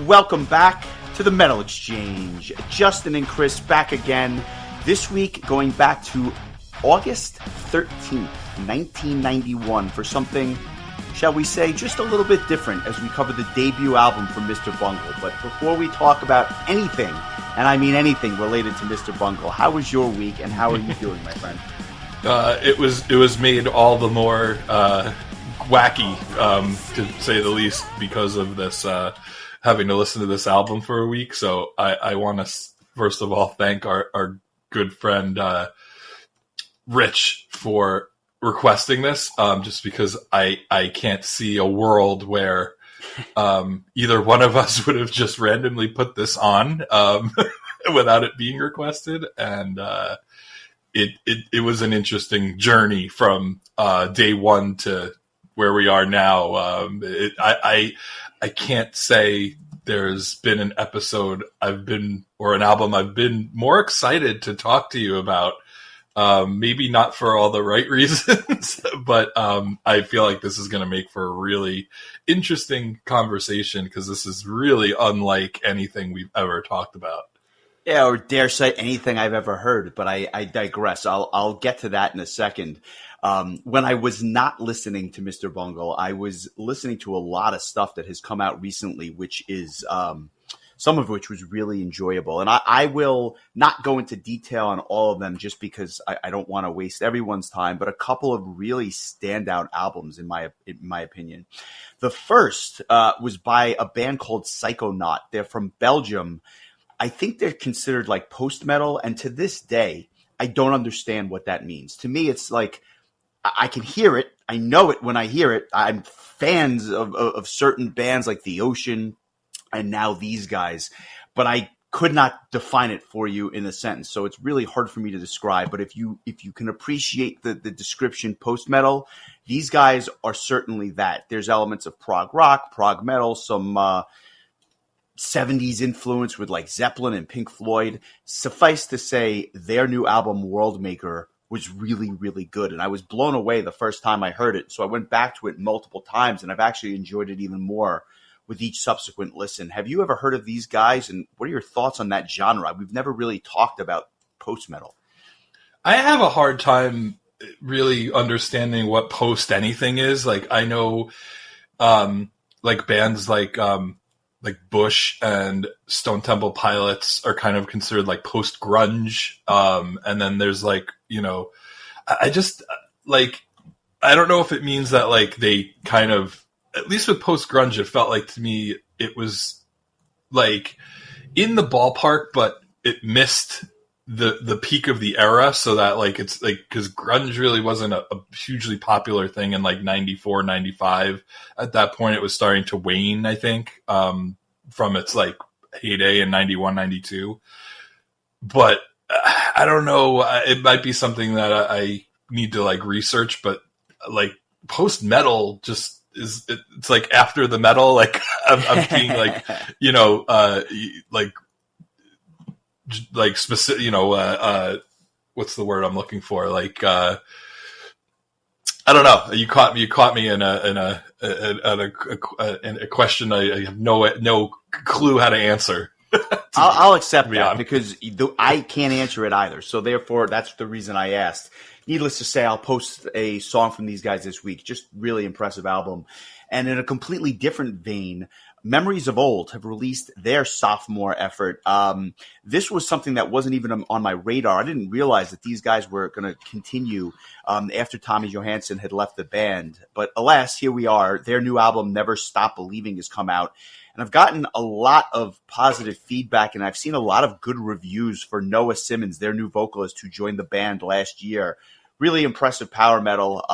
welcome back to the Metal Exchange. Justin and Chris back again. This week, going back to August 13th, 1991 for something, shall we say, just a little bit different as we cover the debut album from Mr. Bungle. But before we talk about anything, and I mean anything related to Mr. Bungle, how was your week and how are you doing, my friend? It was made all the more wacky, to say the least, because of this having to listen to this album for a week. So I want to first of all thank our good friend Rich for requesting this, just because I can't see a world where either one of us would have just randomly put this on without it being requested, and it was an interesting journey from day one to where we are now. I can't say there's been an episode or an album I've been more excited to talk to you about. Maybe not for all the right reasons, but I feel like this is going to make for a really interesting conversation because this is really unlike anything we've ever talked about. Yeah, or dare say anything I've ever heard, but I digress. I'll get to that in a second. When I was not listening to Mr. Bungle, I was listening to a lot of stuff that has come out recently, which is some of which was really enjoyable. And I will not go into detail on all of them just because I don't want to waste everyone's time, but a couple of really standout albums in my opinion. The first was by a band called Psychonaut. They're from Belgium. I think they're considered like post-metal, and to this day, I don't understand what that means. To me, it's like I can hear it. I know it when I hear it. I'm fans of certain bands like The Ocean and now these guys, but I could not define it for you in a sentence. So it's really hard for me to describe. But if you can appreciate the description post-metal, these guys are certainly that. There's elements of prog rock, prog metal, some 70s influence with like Zeppelin and Pink Floyd. Suffice to say, their new album, World Maker, was really, really good. And I was blown away the first time I heard it. So I went back to it multiple times, and I've actually enjoyed it even more with each subsequent listen. Have you ever heard of these guys? And what are your thoughts on that genre? We've never really talked about post-metal. I have a hard time really understanding what post anything is. Like I know like bands like Bush and Stone Temple Pilots are kind of considered like post grunge. And then there's like, I just like, I don't know if it means that like they kind of, at least with post grunge, it felt like to me, it was like in the ballpark, but it missed the peak of the era. So that like, it's like, cause grunge really wasn't a hugely popular thing in like 94, 95. At that point, it was starting to wane, I think, from its like heyday in 91, 92. But I don't know. It might be something that I need to like research, but like post metal just it's like after the metal, like I'm being like, like specific, what's the word I'm looking for? Like, I don't know. You caught me in a question I have no clue how to answer. I'll accept that because I can't answer it either. So therefore, that's the reason I asked. Needless to say, I'll post a song from these guys this week. Just really impressive album. And in a completely different vein, Memories of Old have released their sophomore effort. This was something that wasn't even on my radar. I didn't realize that these guys were going to continue after Tommy Johansson had left the band. But alas, here we are. Their new album, Never Stop Believing, has come out. And I've gotten a lot of positive feedback, and I've seen a lot of good reviews for Noah Simmons, their new vocalist who joined the band last year. Really impressive power metal,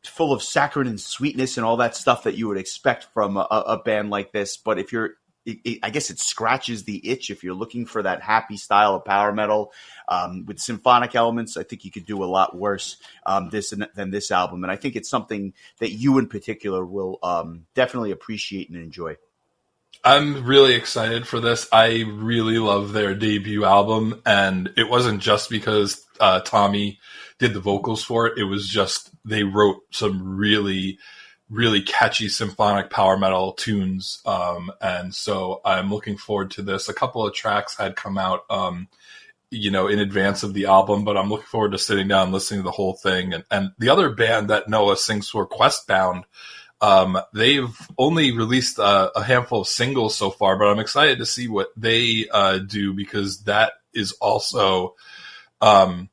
full of saccharine sweetness and all that stuff that you would expect from a band like this. But if you're, I guess it scratches the itch if you're looking for that happy style of power metal with symphonic elements. I think you could do a lot worse than this album. And I think it's something that you in particular will definitely appreciate and enjoy. I'm really excited for this. I really love their debut album, and it wasn't just because Tommy did the vocals for it. It was just they wrote some really really catchy symphonic power metal tunes. And so I'm looking forward to this. A couple of tracks had come out, in advance of the album, but I'm looking forward to sitting down and listening to the whole thing. And the other band that Noah sings for, Questbound, they've only released a handful of singles so far, but I'm excited to see what they do, because that is also, a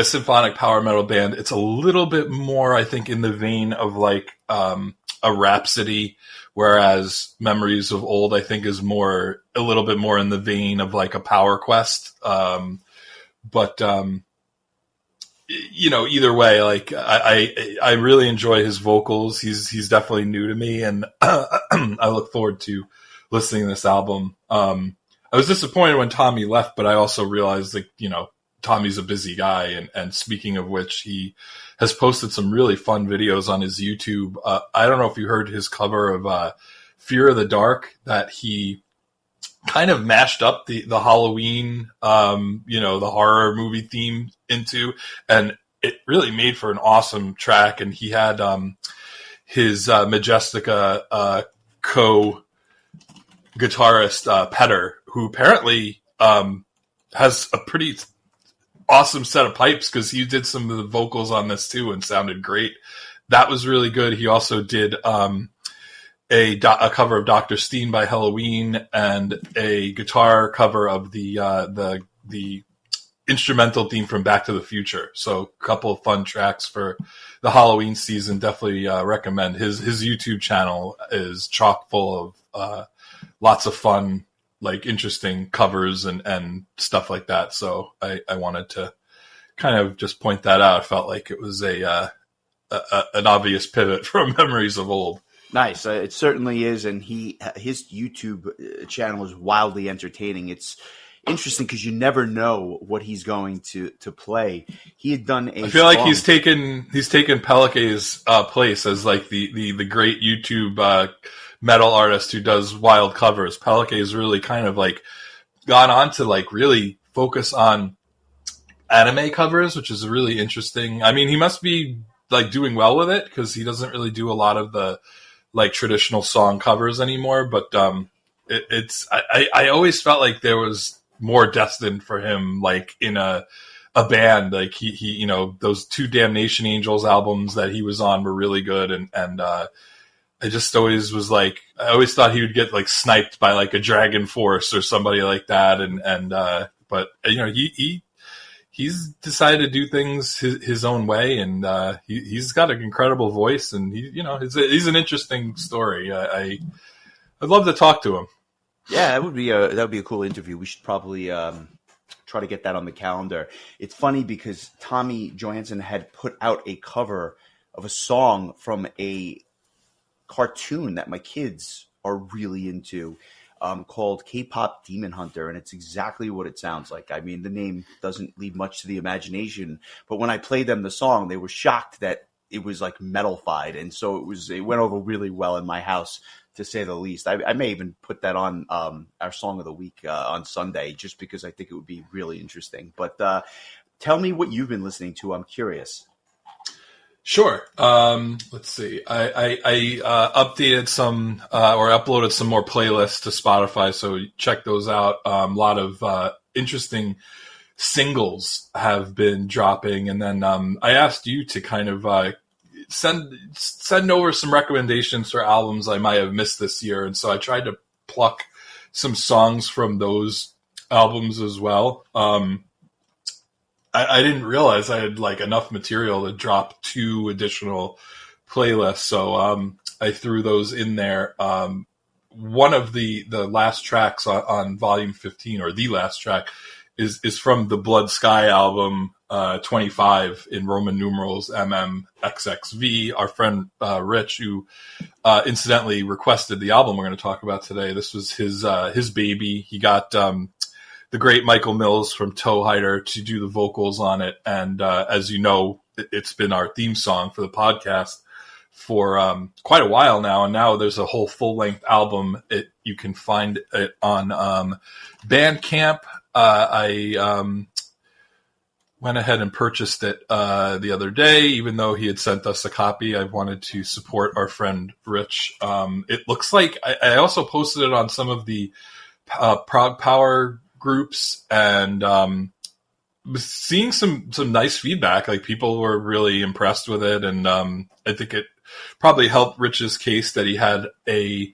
symphonic power metal band. It's a little bit more, I think, in the vein of like a Rhapsody, whereas Memories of Old, I think, is a little bit more in the vein of like a Power Quest. Either way, like I really enjoy his vocals. He's definitely new to me, and I look forward to listening to this album. I was disappointed when Tommy left, but I also realized that, Tommy's a busy guy. And speaking of which, he has posted some really fun videos on his YouTube. I don't know if you heard his cover of Fear of the Dark, that he kind of mashed up the Halloween, the horror movie theme into, and it really made for an awesome track. And he had his Majestica co-guitarist, Petter, who apparently has a pretty awesome set of pipes, because he did some of the vocals on this too and sounded great. That was really good. He also did a cover of Dr. Steen by Halloween, and a guitar cover of the instrumental theme from Back to the Future. So a couple of fun tracks for the Halloween season. Definitely recommend. His YouTube channel is chock full of lots of fun, like interesting covers and stuff like that. So I wanted to kind of just point that out. I felt like it was an obvious pivot from Memories of Old. Nice. It certainly is. And his YouTube channel is wildly entertaining. It's interesting because you never know what he's going to play. He had done I feel like he's taken Pelike's place as like the great YouTube metal artist who does wild covers. Pelike has really kind of like gone on to like really focus on anime covers, which is really interesting. I mean, he must be like doing well with it, because he doesn't really do a lot of the like traditional song covers anymore. But I always felt like there was more destined for him, like in a band. Like he those 2 Damnation Angels albums that he was on were really good, and I just always was like, I always thought he would get like sniped by like a Dragon Force or somebody like that. But he's decided to do things his own way, and he's got an incredible voice, and he's an interesting story. I'd love to talk to him. Yeah, that would be a cool interview. We should probably try to get that on the calendar. It's funny because Tommy Johansson had put out a cover of a song from a cartoon that my kids are really into, called K-pop Demon Hunter, and it's exactly what it sounds like. I mean, the name doesn't leave much to the imagination, but when I played them the song, they were shocked that it was like metal-fied, and so it went over really well in my house, to say the least. I may even put that on our Song of the Week on Sunday, just because I think it would be really interesting. But tell me what you've been listening to. I'm curious. Sure. Let's see. I updated some or uploaded some more playlists to Spotify, so check those out. A lot of interesting singles have been dropping, and then I asked you to kind of send over some recommendations for albums I might have missed this year, and so I tried to pluck some songs from those albums as well. I didn't realize I had like enough material to drop 2 additional playlists, so I threw those in there. One of the last tracks on Volume 15, or the last track, is from the Blood Sky album, 25 in Roman numerals MMXXV. Our friend Rich, who incidentally requested the album we're going to talk about today. This was his baby. He got the great Michael Mills from Toe Hider to do the vocals on it. And as you know, it's been our theme song for the podcast for quite a while now. And now there's a whole full-length album. You can find it on Bandcamp. went ahead and purchased it the other day, even though he had sent us a copy. I wanted to support our friend Rich. It looks like I also posted it on some of the Prog Power groups, and was seeing some nice feedback. Like, people were really impressed with it, and I think it probably helped Rich's case that he had a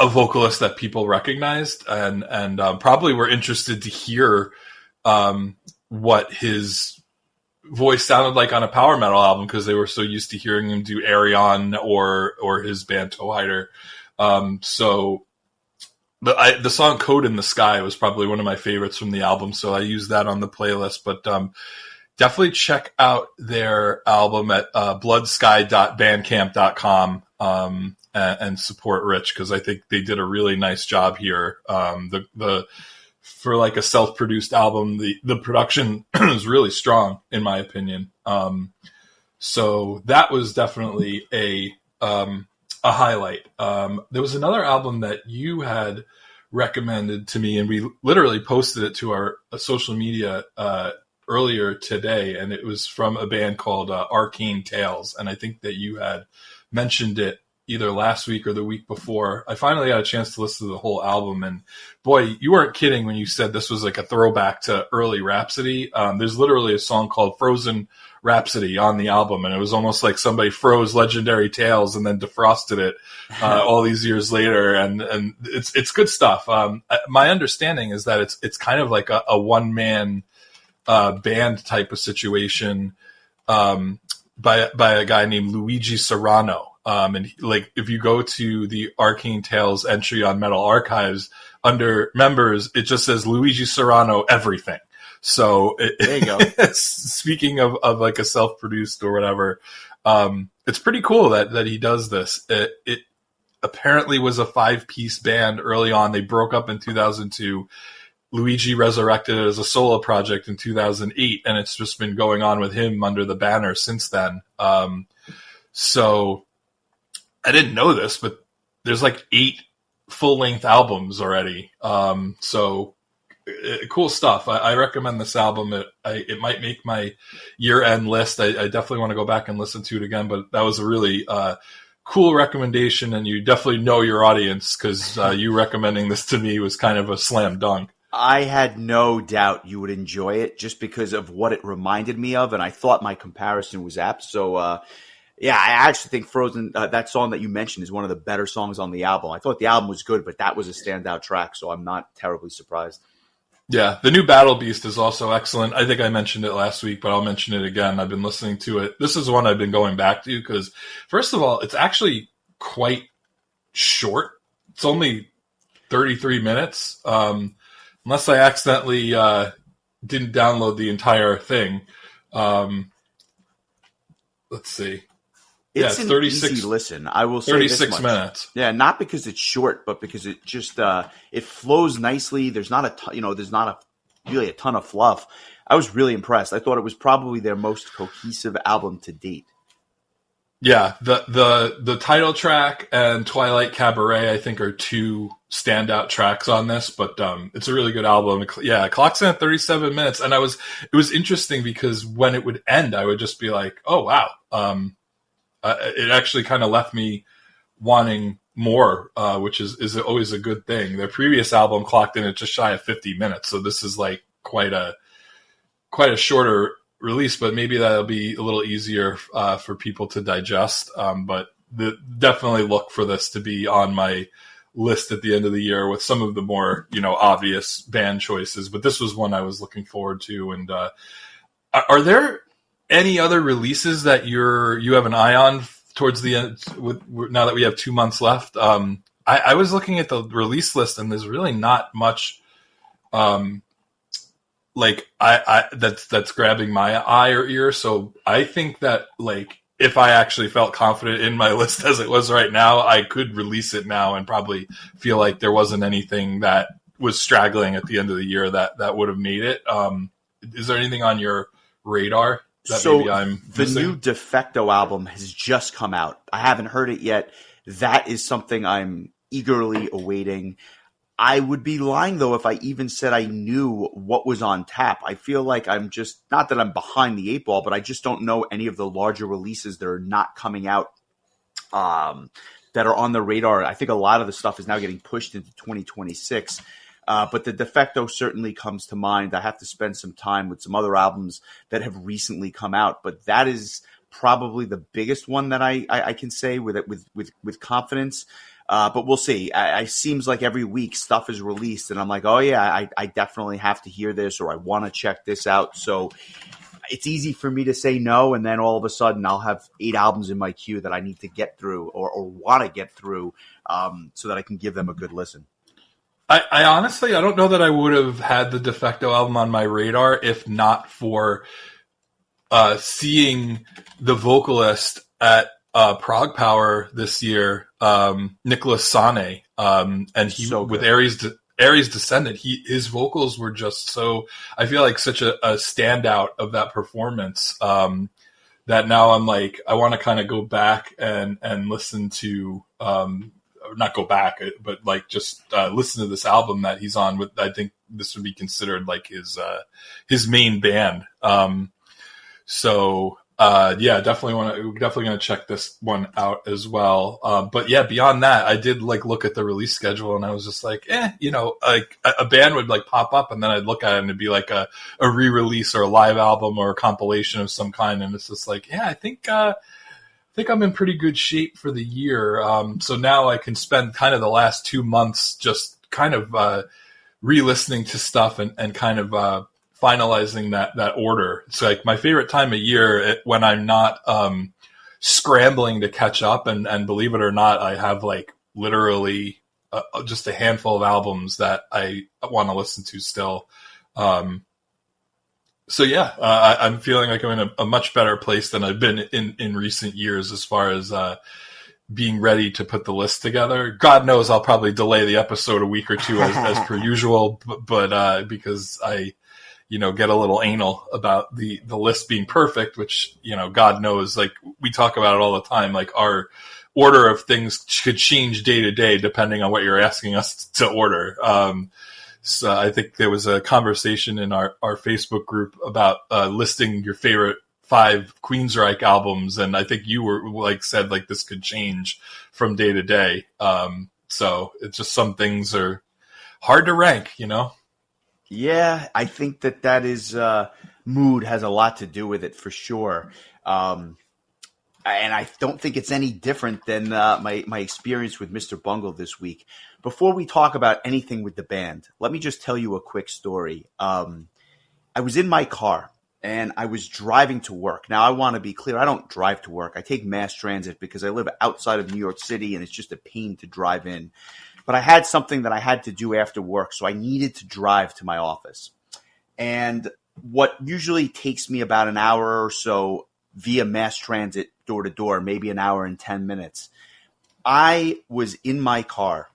vocalist that people recognized, and probably were interested to hear what his voice sounded like on a power metal album, because they were so used to hearing him do Arion or his band Toehider. So the song Code in the Sky was probably one of my favorites from the album, so I used that on the playlist. But definitely check out their album at bloodsky.bandcamp.com and support Rich, because I think they did a really nice job here. For like a self-produced album, the production is really strong, in my opinion. So that was definitely a highlight. There was another album that you had recommended to me, and we literally posted it to our social media earlier today, and it was from a band called Arcane Tales, and I think that you had mentioned it either last week or the week before. I finally got a chance to listen to the whole album, and boy, you weren't kidding when you said this was like a throwback to early Rhapsody. There's literally a song called Frozen Rhapsody on the album, and it was almost like somebody froze Legendary Tales and then defrosted it all these years later, and it's good stuff. My understanding is that it's kind of like a one-man band type of situation by a guy named Luigi Serrano. And like, if you go to the Arcane Tales entry on Metal Archives under members, it just says Luigi Serrano everything. So there you go. Speaking of like a self-produced or whatever, it's pretty cool that he does this. It apparently was a 5-piece band early on. They broke up in 2002. Luigi resurrected it as a solo project in 2008, and it's just been going on with him under the banner since then. So I didn't know this, but there's like 8 full-length albums already. So cool stuff. I recommend this album. It might make my year-end list. I definitely want to go back and listen to it again, but that was a really cool recommendation, and you definitely know your audience, because you recommending this to me was kind of a slam dunk. I had no doubt you would enjoy it just because of what it reminded me of, and I thought my comparison was apt. So, yeah, I actually think Frozen, that song that you mentioned, is one of the better songs on the album. I thought the album was good, but that was a standout track, so I'm not terribly surprised. Yeah, the new Battle Beast is also excellent. I think I mentioned it last week, but I'll mention it again. I've been listening to it. This is one I've been going back to because, first of all, it's actually quite short. It's only 33 minutes, unless I accidentally didn't download the entire thing. Let's see. It's an 36, easy listen. I will say 36 minutes. Yeah, not because it's short, but because it just it flows nicely. There's not really a ton of fluff. I was really impressed. I thought it was probably their most cohesive album to date. Yeah, the title track and Twilight Cabaret, I think, are 2 standout tracks on this, but it's a really good album. Yeah, it clocks in at 37 minutes, and it was interesting because when it would end, I would just be like, oh wow. It actually kind of left me wanting more, which is always a good thing. Their previous album clocked in at just shy of 50 minutes, so this is like quite a shorter release, but maybe that'll be a little easier for people to digest. But definitely look for this to be on my list at the end of the year with some of the more obvious band choices. But this was one I was looking forward to. And are there any other releases that you have an eye on towards the end, now that we have 2 months left? I was looking at the release list, and there's really not much like that's grabbing my eye or ear. So I think that, like, if I actually felt confident in my list as it was right now, I could release it now and probably feel like there wasn't anything that was straggling at the end of the year that would have made it. Is there anything on your radar? So the new De Facto album has just come out. I haven't heard it yet. That is something I'm eagerly awaiting. I would be lying, though, if I even said I knew what was on tap. I feel like I'm just, not that I'm behind the eight ball, but I just don't know any of the larger releases that are not coming out that are on the radar. I think a lot of the stuff is now getting pushed into 2026. But the Defecto certainly comes to mind. I have to spend some time with some other albums that have recently come out, but that is probably the biggest one that I can say with confidence. But we'll see. It seems like every week stuff is released, and I'm like, oh yeah, I definitely have to hear this, or I want to check this out. So it's easy for me to say no, and then all of a sudden I'll have 8 albums in my queue that I need to get through or want to get through, so that I can give them a good listen. I honestly, I don't know that I would have had the Defecto album on my radar if not for seeing the vocalist at Prague Power this year, Nicholas Sane, and he so with Aries Descendant, his vocals were just so, I feel like such a standout of that performance, that now I'm like, I want to kind of go back and listen to, not go back, but like just listen to this album that he's on with. I think this would be considered like his main band. Yeah, definitely going to check this one out as well. But yeah, beyond that, I did like look at the release schedule and I was just like, like a band would like pop up and then I'd look at it and it'd be like a re-release or a live album or a compilation of some kind. And it's just like, yeah, I think I'm in pretty good shape for the year. So now I can spend kind of the last 2 months just kind of re-listening to stuff and kind of finalizing that order. It's like my favorite time of year when I'm not scrambling to catch up. And believe it or not, I have like literally just a handful of albums that I want to listen to still. So yeah, I'm feeling like I'm in a much better place than I've been in recent years as far as being ready to put the list together. God knows I'll probably delay the episode a week or two as per usual, but because I get a little anal about the list being perfect, which, God knows, like we talk about it all the time, like our order of things could change day to day depending on what you're asking us to order. So I think there was a conversation in our Facebook group about listing your favorite 5 Queensryche albums, and I think you were said this could change from day to day. So it's just some things are hard to rank, Yeah, I think that is mood has a lot to do with it for sure. And I don't think it's any different than my experience with Mr. Bungle this week. Before we talk about anything with the band, let me just tell you a quick story. I was in my car and I was driving to work. Now, I want to be clear. I don't drive to work. I take mass transit because I live outside of New York City and it's just a pain to drive in. But I had something that I had to do after work, so I needed to drive to my office. And what usually takes me about an hour or so via mass transit door to door, maybe an hour and 10 minutes, I was in my car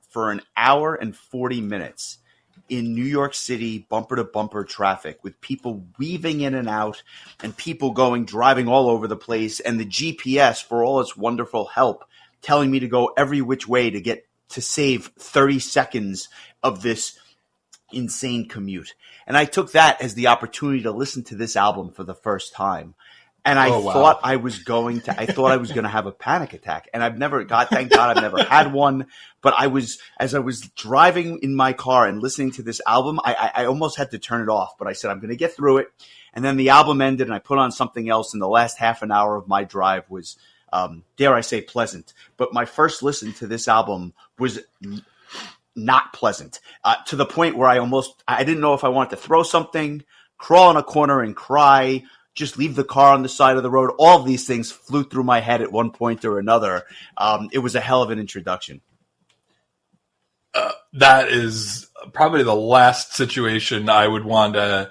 for an hour and 40 minutes in New York City bumper to bumper traffic with people weaving in and out and people driving all over the place, and the GPS, for all its wonderful help, telling me to go every which way to save 30 seconds of this insane commute. And I took that as the opportunity to listen to this album for the first time. And I thought I was going to have a panic attack. And thank God I've never had one. But as I was driving in my car and listening to this album, I almost had to turn it off. But I said, I'm going to get through it. And then the album ended and I put on something else. And the last half an hour of my drive was, dare I say, pleasant. But my first listen to this album was not pleasant, to the point where I didn't know if I wanted to throw something, crawl in a corner and cry, just leave the car on the side of the road. All of these things flew through my head at one point or another. It was a hell of an introduction. That is probably the last situation I would want to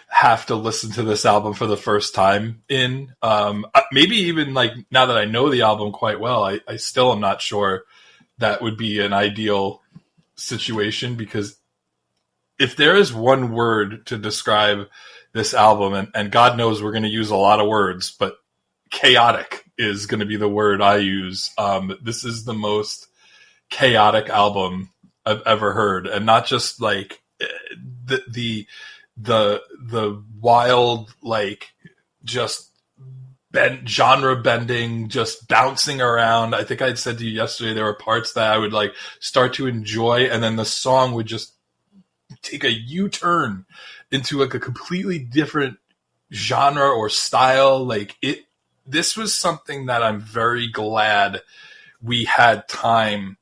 have to listen to this album for the first time in. Maybe even now that I know the album quite well, I still am not sure that would be an ideal situation, because if there is one word to describe this album, and God knows we're going to use a lot of words, but chaotic is going to be the word I use. This is the most chaotic album I've ever heard, and not just like the wild, like, just genre bending, just bouncing around. I think I'd said to you yesterday there were parts that I would like start to enjoy, and then the song would just take a U-turn into like a completely different genre or style. Like this was something that I'm very glad we had time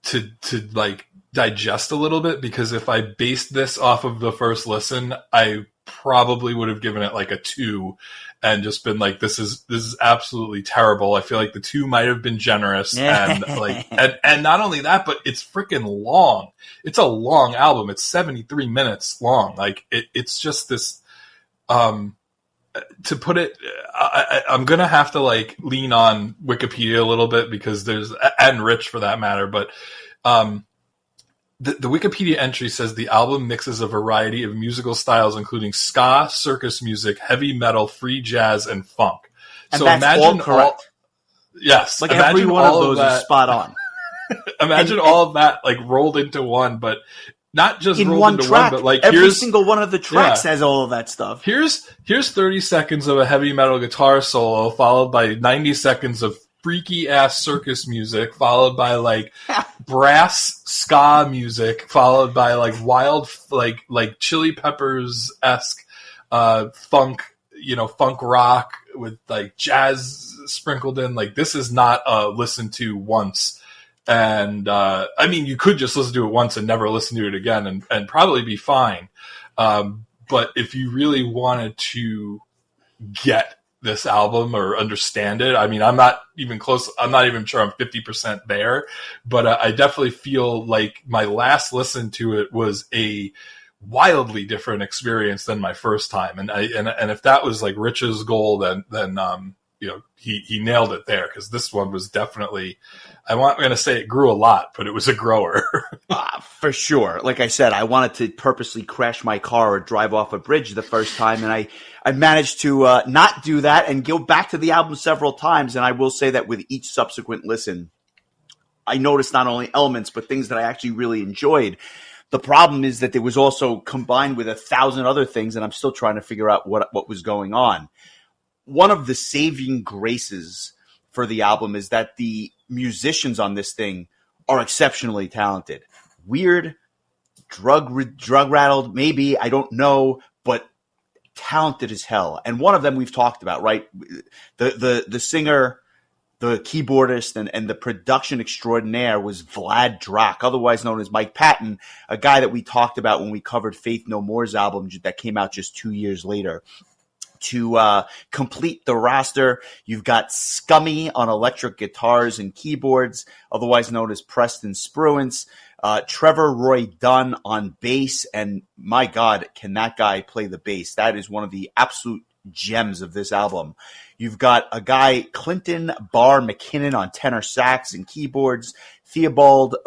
to like digest a little bit, because if I based this off of the first listen, I probably would have given it like a 2 and just been like, this is absolutely terrible. I feel like the 2 might have been generous. And like, and not only that, but it's freaking long. It's a long album. It's 73 minutes long. Like it's just this, to put it, I'm going to have to like lean on Wikipedia a little bit, because and Rich for that matter, but, the Wikipedia entry says the album mixes a variety of musical styles, including ska, circus music, heavy metal, free jazz, and funk. And so that's imagine all correct. Yes. Like every one of those is spot on. Imagine all of that like rolled into one, but not just in rolled one into track, one, but like every single one of the tracks has all of that stuff. Here's 30 seconds of a heavy metal guitar solo, followed by 90 seconds of freaky ass circus music, followed by like brass ska music, followed by like wild like Chili Peppers esque funk, funk rock with like jazz sprinkled in. Like, this is not a listen to once. And I mean, you could just listen to it once and never listen to it again and probably be fine. But if you really wanted to get this album or understand it, I mean, I'm not even close. I'm not even sure I'm 50% there, but I definitely feel like my last listen to it was a wildly different experience than my first time. And if that was like Rich's goal, then he nailed it there, because this one was definitely, I'm not going to say it grew a lot, but it was a grower. For sure. Like I said, I wanted to purposely crash my car or drive off a bridge the first time, and I managed to not do that and go back to the album several times. And I will say that with each subsequent listen, I noticed not only elements, but things that I actually really enjoyed. The problem is that it was also combined with 1,000 other things, and I'm still trying to figure out what was going on. One of the saving graces for the album is that the musicians on this thing are exceptionally talented. Weird, drug rattled, maybe, I don't know, but talented as hell. And one of them we've talked about, right? The singer, the keyboardist, and the production extraordinaire was Vlad Drak, otherwise known as Mike Patton, a guy that we talked about when we covered Faith No More's album that came out just 2 years later. To complete the roster, you've got Scummy on electric guitars and keyboards, otherwise known as Preston Spruance, Trevor Roy Dunn on bass, and my God, can that guy play the bass? That is one of the absolute gems of this album. You've got a guy, Clinton Barr McKinnon, on tenor sax and keyboards, Theobald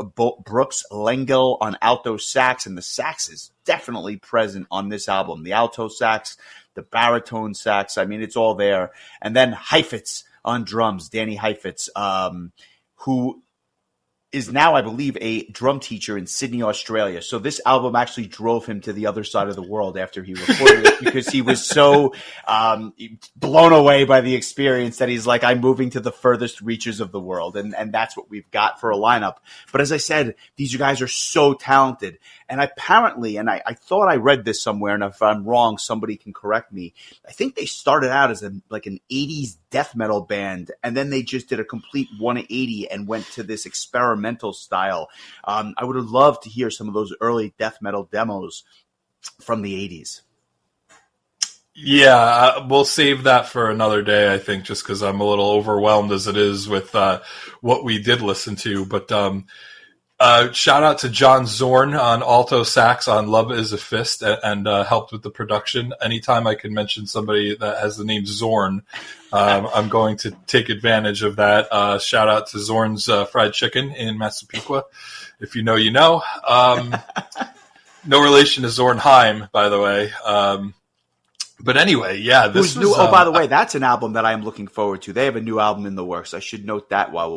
Brooks Lengel on alto sax, and the sax is definitely present on this album. The alto sax, the baritone sax, I mean, it's all there. And then Heifetz on drums, Danny Heifetz, who is now, I believe, a drum teacher in Sydney, Australia. So this album actually drove him to the other side of the world after he recorded it, because he was so blown away by the experience that he's like, I'm moving to the furthest reaches of the world. And that's what we've got for a lineup. But as I said, these guys are so talented. And apparently, and I thought I read this somewhere, and if I'm wrong, somebody can correct me. I think they started out as an 80s death metal band, and then they just did a complete 180 and went to this experimental style. I would have loved to hear some of those early death metal demos from the 80s. Yeah, we'll save that for another day, I think, just because I'm a little overwhelmed as it is with what we did listen to. But shout out to John Zorn on alto sax on Love is a Fist, and helped with the production. Anytime I can mention somebody that has the name Zorn, I'm going to take advantage of that. Shout out to Zorn's Fried Chicken in Massapequa. If you know, you know. No relation to Zorn Heim, by the way. But anyway, yeah, this Who's new? was. Oh, by the way, that's an album that I'm looking forward to. They have a new album in the works. I should note that while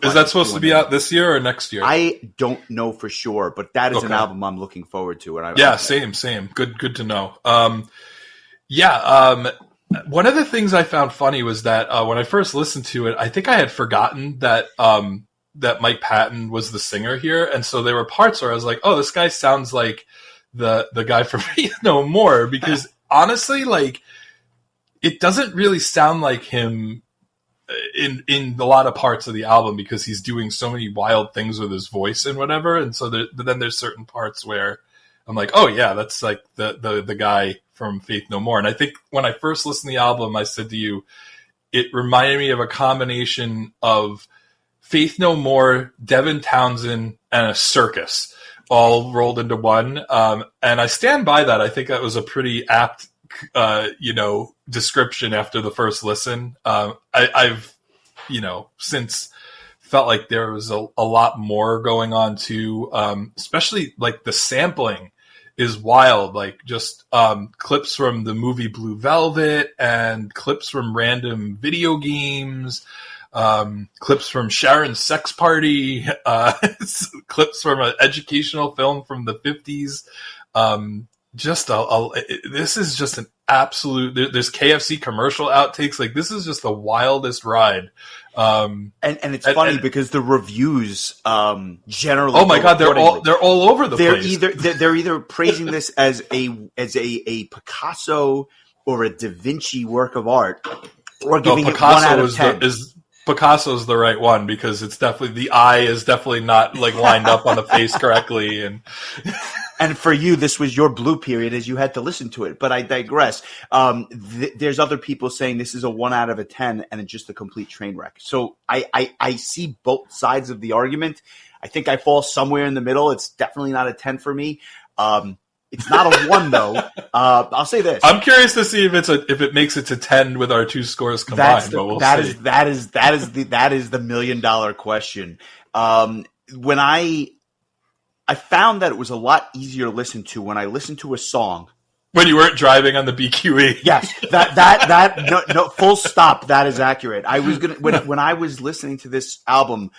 Is that supposed to be out this year or next year? I don't know for sure, but that is an album I'm looking forward to. And same. Good to know. One of the things I found funny was that when I first listened to it, I think I had forgotten that that Mike Patton was the singer here, and so there were parts where I was like, "Oh, this guy sounds like the guy from Faith No More," because honestly, like, it doesn't really sound like him in a lot of parts of the album because he's doing so many wild things with his voice and whatever, and so then there's certain parts where I'm like, oh yeah, that's like the guy from Faith No More. And I think when I first listened to the album, I said to you, it reminded me of a combination of Faith No More, Devin Townsend, and a circus all rolled into one. And I stand by that. I think that was a pretty apt, description after the first listen. I've, since felt like there was a lot more going on too, especially like the sampling is wild, like just clips from the movie Blue Velvet and clips from random video games, clips from Sharon's Sex Party, clips from an educational film from the 50s. This is just an absolute, there's KFC commercial outtakes. Like, this is just the wildest ride. And it's funny because the reviews generally, oh my god, they're all over the place. They're either praising this as a Picasso or a Da Vinci work of art, or giving it 1 out of 10. Picasso's the right one because it's definitely, the eye is definitely not like lined up on the face correctly, and for you, this was your blue period as you had to listen to it. But I digress. There's other people saying this is a 1 out of 10 and it's just a complete train wreck. So I see both sides of the argument. I think I fall somewhere in the middle. It's definitely not a 10 for me. It's not a 1 though. I'll say this. I'm curious to see if it makes it to 10 with our two scores combined. That is the $1 million question. When I found that it was a lot easier to listen to when I listened to a song. When you weren't driving on the BQE. Yes, no, full stop. That is accurate. I was when I was listening to this album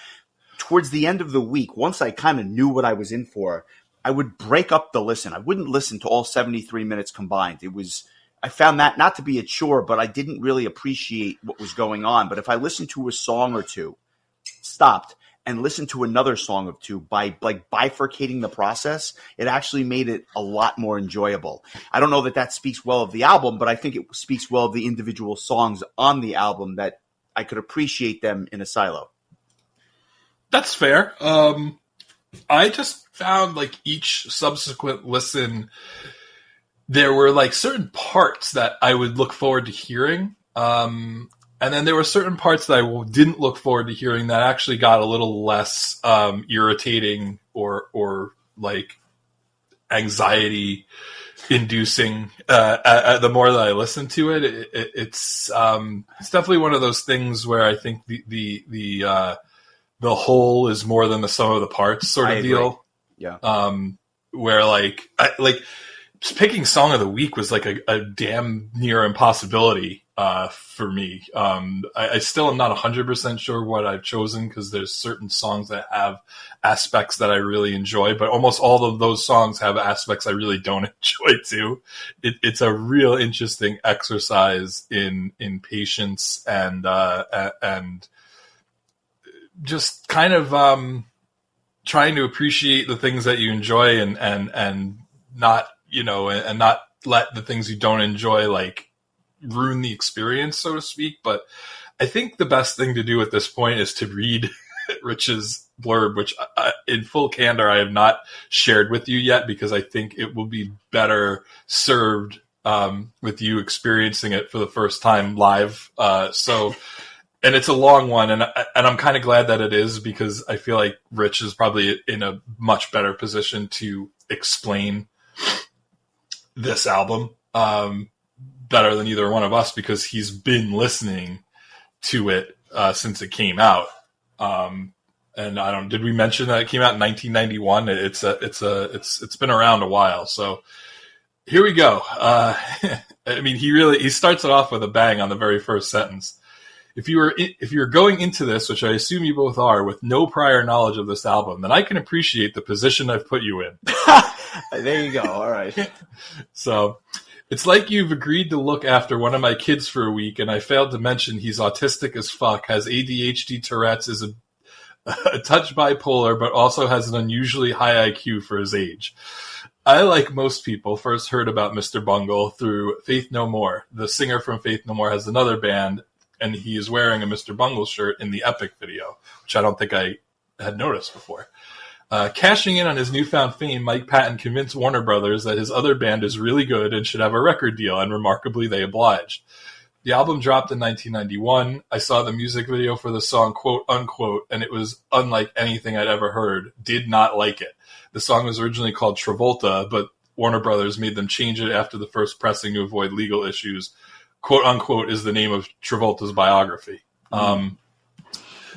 towards the end of the week, once I kind of knew what I was in for, I would break up the listen. I wouldn't listen to all 73 minutes combined. I found that not to be a chore, but I didn't really appreciate what was going on. But if I listened to a song or two, stopped, and listened to another song or two by like bifurcating the process, it actually made it a lot more enjoyable. I don't know that speaks well of the album, but I think it speaks well of the individual songs on the album that I could appreciate them in a silo. That's fair. I just found like each subsequent listen, there were like certain parts that I would look forward to hearing. And then there were certain parts that I didn't look forward to hearing that actually got a little less irritating or like anxiety inducing. The more that I listened to it, it's definitely one of those things where I think the whole is more than the sum of the parts sort of deal. Yeah. Where just picking song of the week was like a damn near impossibility for me. I still am not 100% sure what I've chosen because there's certain songs that have aspects that I really enjoy, but almost all of those songs have aspects I really don't enjoy too. It's a real interesting exercise in patience and just kind of trying to appreciate the things that you enjoy and not, and not let the things you don't enjoy like ruin the experience, so to speak. But I think the best thing to do at this point is to read Rich's blurb, which in full candor I have not shared with you yet because I think it will be better served with you experiencing it for the first time live. And it's a long one, and I'm kind of glad that it is because I feel like Rich is probably in a much better position to explain this album better than either one of us because he's been listening to it since it came out. And did we mention that it came out in 1991? It's been around a while, so Here we go. I mean, he starts it off with a bang on the very first sentence. If you're going into this, which I assume you both are, with no prior knowledge of this album, then I can appreciate the position I've put you in. There you go. All right. So, it's like you've agreed to look after one of my kids for a week, and I failed to mention he's autistic as fuck, has ADHD, Tourette's, is a touch bipolar, but also has an unusually high IQ for his age. I, like most people, first heard about Mr. Bungle through Faith No More. The singer from Faith No More has another band, and he is wearing a Mr. Bungle shirt in the Epic video, which I don't think I had noticed before. Cashing in on his newfound fame, Mike Patton convinced Warner Brothers that his other band is really good and should have a record deal, and remarkably, they obliged. The album dropped in 1991. I saw the music video for the song Quote Unquote, and it was unlike anything I'd ever heard. Did not like it. The song was originally called Travolta, but Warner Brothers made them change it after the first pressing to avoid legal issues. Quote Unquote is the name of Travolta's biography.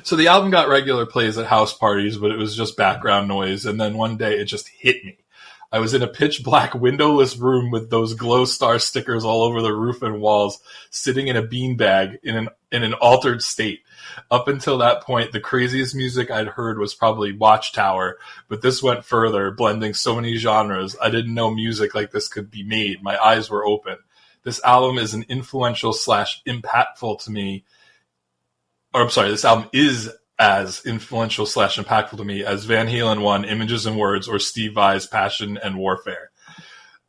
So the album got regular plays at house parties, but it was just background noise. And then one day it just hit me. I was in a pitch black windowless room with those glow star stickers all over the roof and walls, sitting in a beanbag in an altered state. Up until that point, the craziest music I'd heard was probably Watchtower, but this went further, blending so many genres. I didn't know music like this could be made. My eyes were open. This album is an influential / impactful to me. Or I'm sorry, this album is as influential / impactful to me as Van Halen 1, Images and Words, or Steve Vai's Passion and Warfare.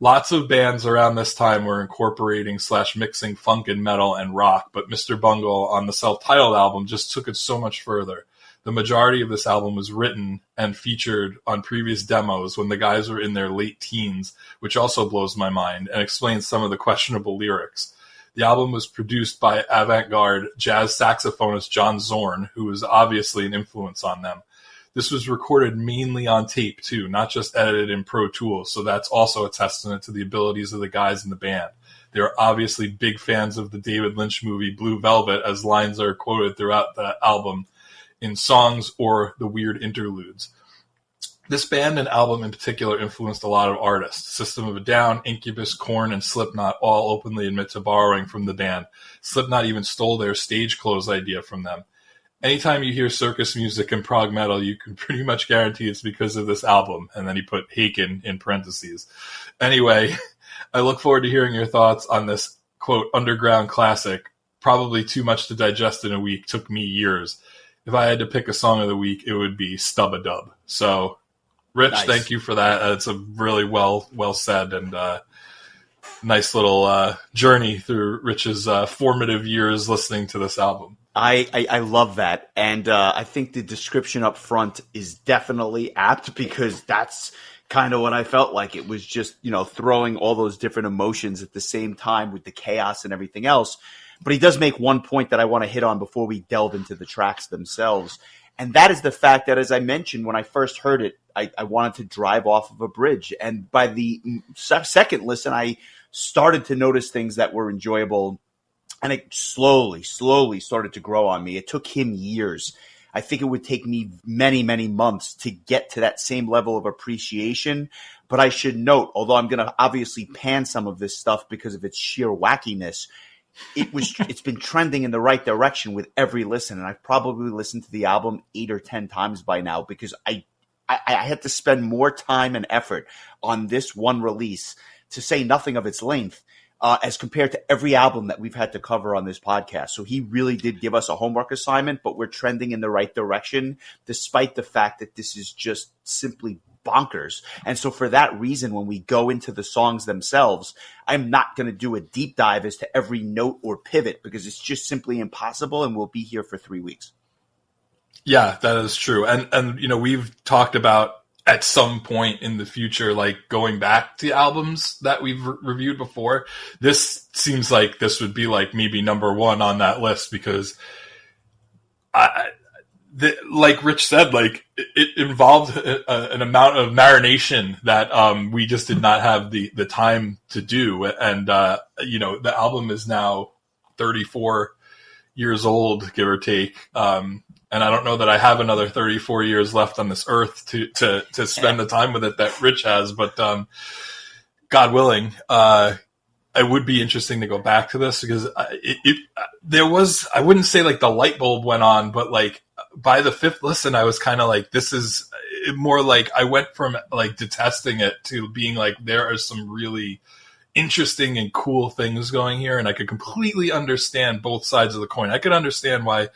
Lots of bands around this time were incorporating / mixing funk and metal and rock, but Mr. Bungle on the self-titled album just took it so much further. The majority of this album was written and featured on previous demos when the guys were in their late teens, which also blows my mind, and explains some of the questionable lyrics. The album was produced by avant-garde jazz saxophonist John Zorn, who was obviously an influence on them. This was recorded mainly on tape, too, not just edited in Pro Tools, so that's also a testament to the abilities of the guys in the band. They are obviously big fans of the David Lynch movie Blue Velvet, as lines are quoted throughout the album in songs or the weird interludes. This band and album in particular influenced a lot of artists. System of a Down, Incubus, Korn, and Slipknot all openly admit to borrowing from the band. Slipknot even stole their stage clothes idea from them. Anytime you hear circus music and prog metal, you can pretty much guarantee it's because of this album. And then he put Haken in parentheses. Anyway, I look forward to hearing your thoughts on this, quote, underground classic. Probably too much to digest in a week. Took me years. If I had to pick a song of the week, it would be Stub-a-Dub. So, Rich, Nice. Thank you for that. It's a really well said and nice little journey through Rich's formative years listening to this album. I love that. And I think the description up front is definitely apt because that's kind of what I felt like. It was just, throwing all those different emotions at the same time with the chaos and everything else. But he does make one point that I want to hit on before we delve into the tracks themselves. And that is the fact that, as I mentioned, when I first heard it, I wanted to drive off of a bridge. And by the second listen, I started to notice things that were enjoyable. And it slowly started to grow on me. It took him years. I think it would take me many, many months to get to that same level of appreciation. But I should note, although I'm going to obviously pan some of this stuff because of its sheer wackiness, it's been trending in the right direction with every listen. And I've probably listened to the album 8 or 10 times by now because I had to spend more time and effort on this one release, to say nothing of its length, as compared to every album that we've had to cover on this podcast. So he really did give us a homework assignment, but we're trending in the right direction, despite the fact that this is just simply bonkers. And so for that reason, when we go into the songs themselves, I'm not going to do a deep dive as to every note or pivot because it's just simply impossible, and we'll be here for 3 weeks. Yeah, that is true. And we've talked about at some point in the future, like going back to albums that we've reviewed before. This seems like this would be like maybe number one on that list because like Rich said, like it involved an amount of marination that we just did not have the time to do. And, the album is now 34 years old, give or take. And I don't know that I have another 34 years left on this earth to spend the time with it that Rich has. But, God, God willing, it would be interesting to go back to this because there was, I wouldn't say like the light bulb went on, but like by the fifth listen, I was kind of like, this is more like I went from like detesting it to being like, there are some really interesting and cool things going here. And I could completely understand both sides of the coin. I could understand why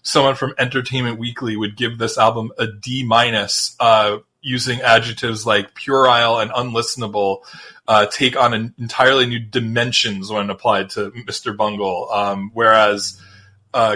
someone from Entertainment Weekly would give this album a D-, using adjectives like puerile and unlistenable, take on an entirely new dimensions when applied to Mr. Bungle. Whereas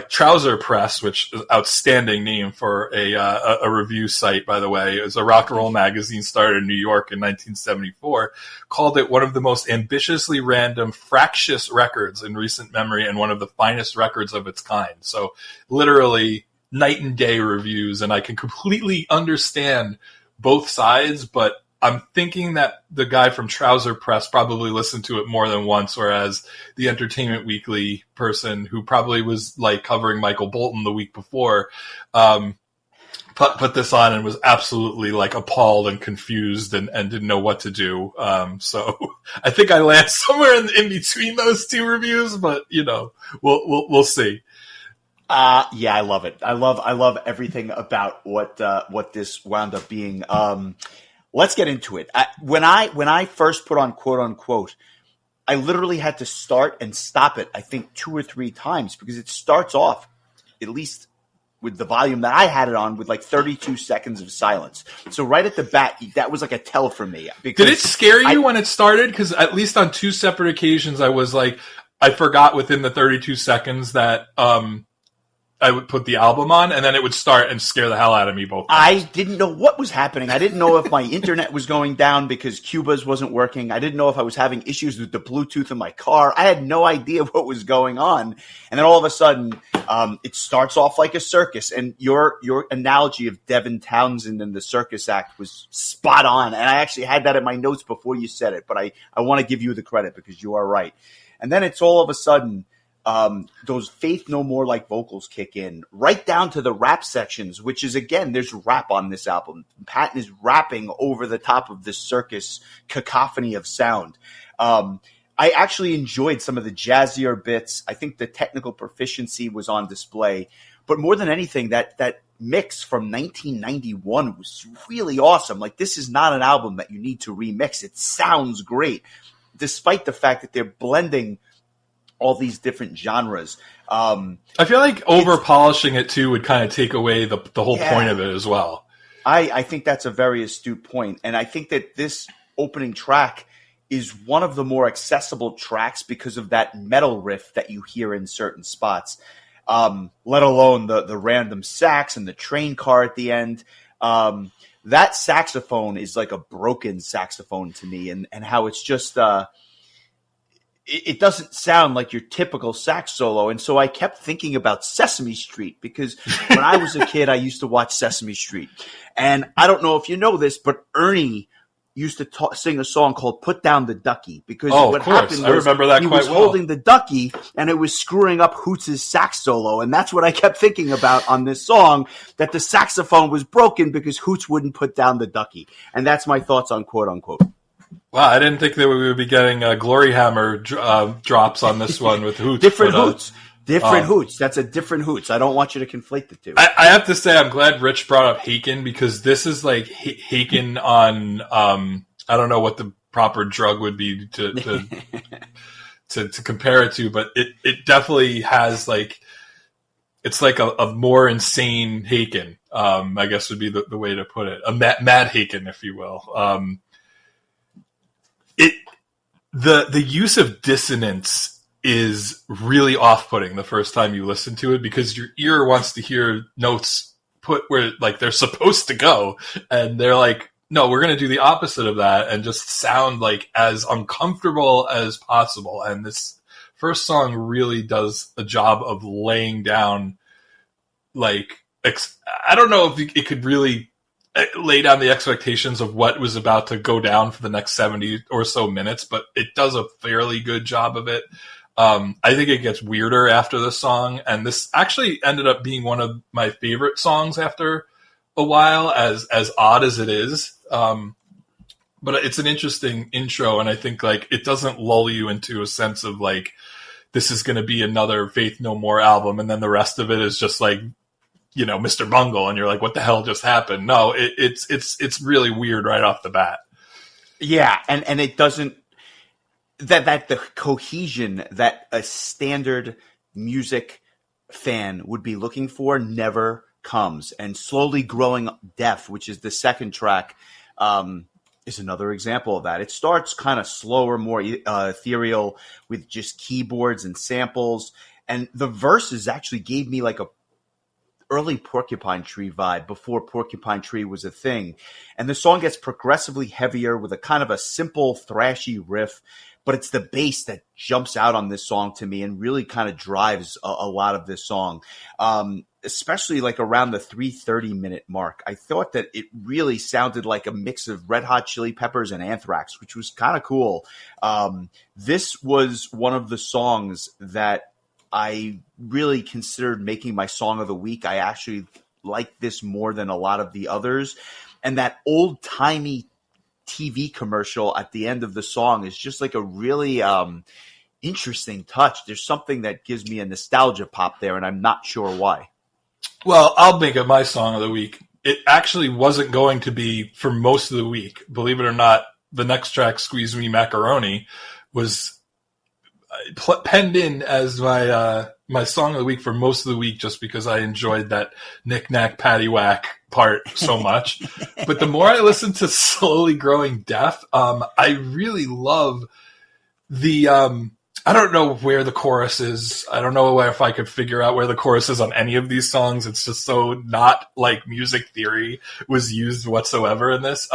Trouser Press, which is an outstanding name for a review site, by the way, is a rock and roll magazine started in New York in 1974, called it one of the most ambitiously random, fractious records in recent memory and one of the finest records of its kind. So literally night and day reviews, and I can completely understand both sides, but I'm thinking that the guy from Trouser Press probably listened to it more than once, whereas the Entertainment Weekly person who probably was like covering Michael Bolton the week before put this on and was absolutely like appalled and confused and didn't know what to do. So I think I land somewhere in between those two reviews, but you know, we'll see. Yeah, I love it. I love everything about what this wound up being. Let's get into it. When I first put on quote unquote, I literally had to start and stop it, I think 2 or 3 times, because it starts off, at least with the volume that I had it on, with like 32 seconds of silence. So right at the bat, that was like a tell for me. Did it scare you when it started? Because at least on 2 separate occasions, I was like, I forgot within the 32 seconds that I would put the album on, and then it would start and scare the hell out of me both times. I didn't know what was happening. I didn't know if my internet was going down because Cuba's wasn't working. I didn't know if I was having issues with the Bluetooth in my car. I had no idea what was going on. And then all of a sudden, it starts off like a circus. And your analogy of Devin Townsend and the circus act was spot on. And I actually had that in my notes before you said it, but I want to give you the credit because you are right. And then it's all of a sudden, those Faith No More like vocals kick in right down to the rap sections, which is, again, there's rap on this album. Patton is rapping over the top of this circus cacophony of sound. I actually enjoyed some of the jazzier bits. I think the technical proficiency was on display, but more than anything, that mix from 1991 was really awesome. Like, this is not an album that you need to remix. It sounds great, despite the fact that they're blending all these different genres. I feel like over polishing it too would kind of take away the whole point of it as well. I think that's a very astute point. And I think that this opening track is one of the more accessible tracks because of that metal riff that you hear in certain spots, let alone the random sax and the train car at the end. That saxophone is like a broken saxophone to me, and how it's just it doesn't sound like your typical sax solo. And so I kept thinking about Sesame Street, because when I was a kid, I used to watch Sesame Street. And I don't know if you know this, but Ernie used to sing a song called Put Down the Ducky, because what happened was I remember that he quite was well. holding the ducky and it was screwing up Hoots' sax solo. And that's what I kept thinking about on this song, that the saxophone was broken because Hoots wouldn't put down the ducky. And that's my thoughts on quote unquote. Wow, I didn't think that we would be getting Glory Hammer drops on this one with Hoots. Different Hoots. Different Hoots. That's a different Hoots. I don't want you to conflate the two. I have to say, I'm glad Rich brought up Haken, because this is like Haken on, I don't know what the proper drug would be to compare it to, but it definitely has like, it's like a more insane Haken, I guess would be the way to put it. A mad Haken, if you will. The use of dissonance is really off-putting the first time you listen to it, because your ear wants to hear notes put where like they're supposed to go, and they're like, no, we're going to do the opposite of that and just sound like as uncomfortable as possible. And this first song really does a job of laying down, like, I don't know if it could really lay down the expectations of what was about to go down for the next 70 or so minutes, but it does a fairly good job of it. I think it gets weirder after the song, and this actually ended up being one of my favorite songs after a while, as odd as it is. But it's an interesting intro, and I think like it doesn't lull you into a sense of like this is going to be another Faith No More album, and then the rest of it is just like, you know, Mr. Bungle, and you're like, what the hell just happened? No, it's really weird right off the bat. Yeah, and it doesn't that the cohesion that a standard music fan would be looking for never comes. And Slowly Growing Deaf, which is the second track, is another example of that. It starts kind of slower, more ethereal with just keyboards and samples. And the verses actually gave me like a early Porcupine Tree vibe before Porcupine Tree was a thing. And the song gets progressively heavier with a kind of a simple thrashy riff, but it's the bass that jumps out on this song to me and really kind of drives a lot of this song. Especially like around the 3:30-minute mark. I thought that it really sounded like a mix of Red Hot Chili Peppers and Anthrax, which was kind of cool. This was one of the songs that I really considered making my song of the week. I actually like this more than a lot of the others. And that old-timey TV commercial at the end of the song is just like a really interesting touch. There's something that gives me a nostalgia pop there, and I'm not sure why. Well, I'll make it my song of the week. It actually wasn't going to be for most of the week. Believe it or not, the next track, Squeeze Me Macaroni, was penned in as my song of the week for most of the week just because I enjoyed that knick-knack, paddywhack part so much. But the more I listen to Slowly Growing Deaf, I really love the... I don't know where the chorus is. I don't know if I could figure out where the chorus is on any of these songs. It's just so not like music theory was used whatsoever in this.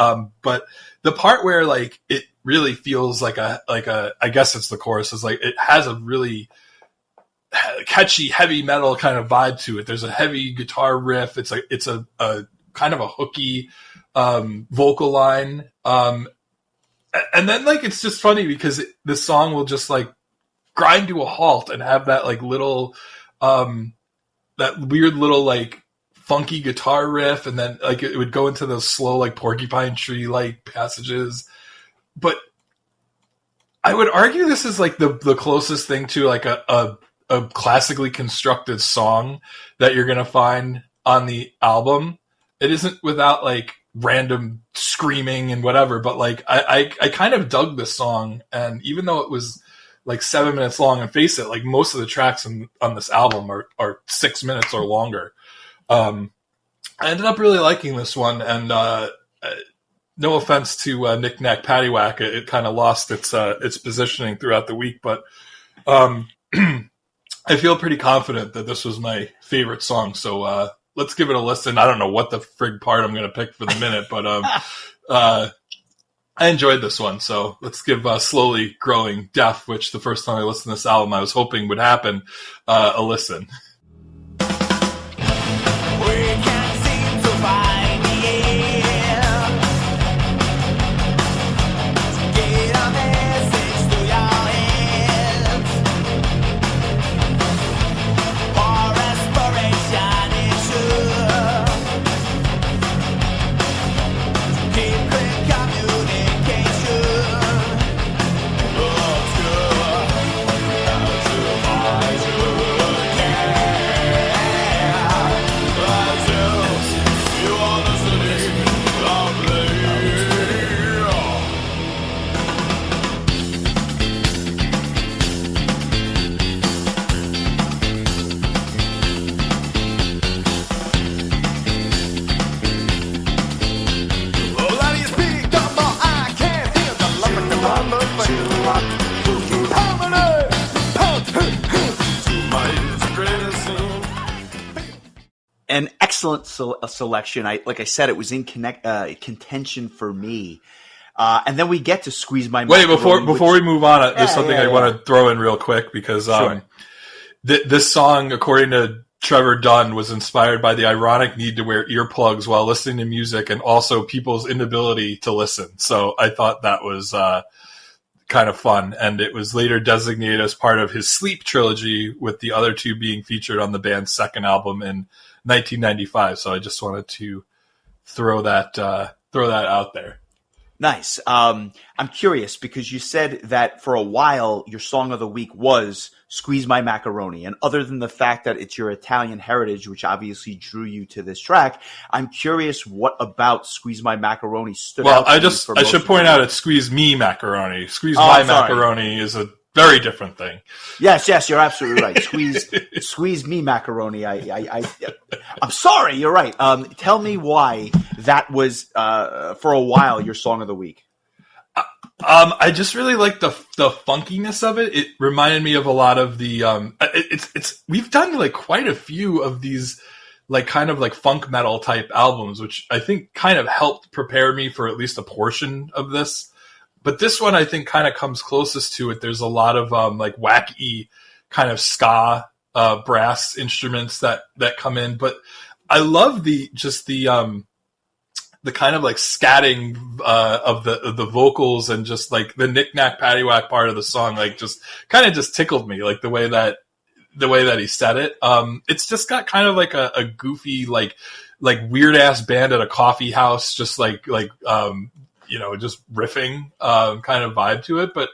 But the part where like it really feels like a I guess it's the chorus, is like it has a really catchy heavy metal kind of vibe to it. There's a heavy guitar riff. It's a kind of a hooky vocal line. And then like it's just funny because the song will just like grind to a halt and have that like little that weird little like funky guitar riff, and then like it would go into those slow like Porcupine Tree like passages. But I would argue this is like the closest thing to like a classically constructed song that you're gonna find on the album. It isn't without like random screaming and whatever, but like I kind of dug this song, and even though it was like 7 minutes long, and face it, like most of the tracks on this album are 6 minutes or longer. I ended up really liking this one, and no offense to Knick Knack Paddywhack, it kind of lost its positioning throughout the week, but I feel pretty confident that this was my favorite song, so let's give it a listen. I don't know what the frig part I'm going to pick for the minute, but I enjoyed this one, so let's give Slowly Growing Deaf, which the first time I listened to this album I was hoping would happen, a listen. An excellent selection. Like I said, it was in contention for me. And then we get to Squeeze My Wait, before we move on, there's something I want to throw in real quick, because Sure. This song, according to Trevor Dunn, was inspired by the ironic need to wear earplugs while listening to music, and also people's inability to listen. So I thought that was kind of fun, and it was later designated as part of his Sleep trilogy, with the other two being featured on the band's second album in 1995. So I just wanted to throw that out there. Nice. I'm curious because you said that for a while your song of the week was Squeeze My Macaroni. And other than the fact that it's your Italian heritage, which obviously drew you to this track, I'm curious what about Squeeze My Macaroni stood Well, out to you for I most should of point the out week? it's Squeeze Me Macaroni. Squeeze Oh, My I'm sorry. Macaroni is a very different thing. Yes, you're absolutely right. Squeeze me macaroni. I'm sorry. You're right. Tell me why that was for a while your song of the week. I just really like the funkiness of it. It reminded me of a lot of the we've done like quite a few of these like kind of like funk metal type albums, which I think kind of helped prepare me for at least a portion of this. But this one I think kind of comes closest to it. There's a lot of like wacky kind of ska brass instruments that come in, but I love the kind of like scatting of the vocals and just like the knick-knack paddywhack part of the song, like just kind of just tickled me, like the way that he said it. It's just got kind of like a goofy, like weird ass band at a coffee house, just like just riffing kind of vibe to it. But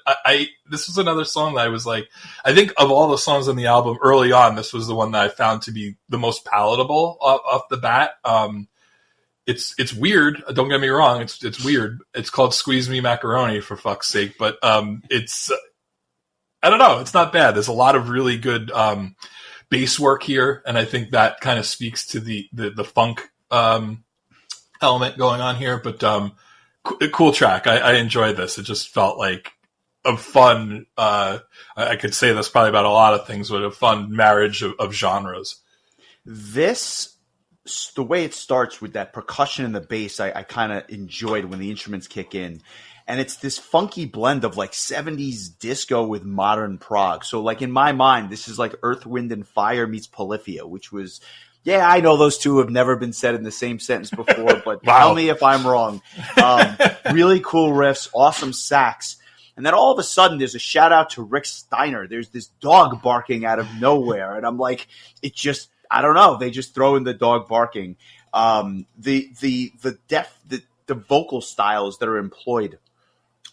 this was another song that I was like, I think of all the songs on the album early on, this was the one that I found to be the most palatable off the bat. It's weird. Don't get me wrong. It's weird. It's called Squeeze Me Macaroni, for fuck's sake. But it's I don't know. It's not bad. There's a lot of really good bass work here, and I think that kind of speaks to the funk element going on here. But cool track. I enjoyed this. It just felt like a fun. I could say this probably about a lot of things, but a fun marriage of genres. The way it starts with that percussion and the bass, I kind of enjoyed when the instruments kick in. And it's this funky blend of like 70s disco with modern prog. So like in my mind, this is like Earth, Wind, and Fire meets Polyphia, which was, yeah, I know those two have never been said in the same sentence before, but Wow. Tell me if I'm wrong. Really cool riffs, awesome sax. And then all of a sudden, there's a shout out to Rick Steiner. There's this dog barking out of nowhere. And I'm like, I don't know. They just throw in the dog barking. The vocal styles that are employed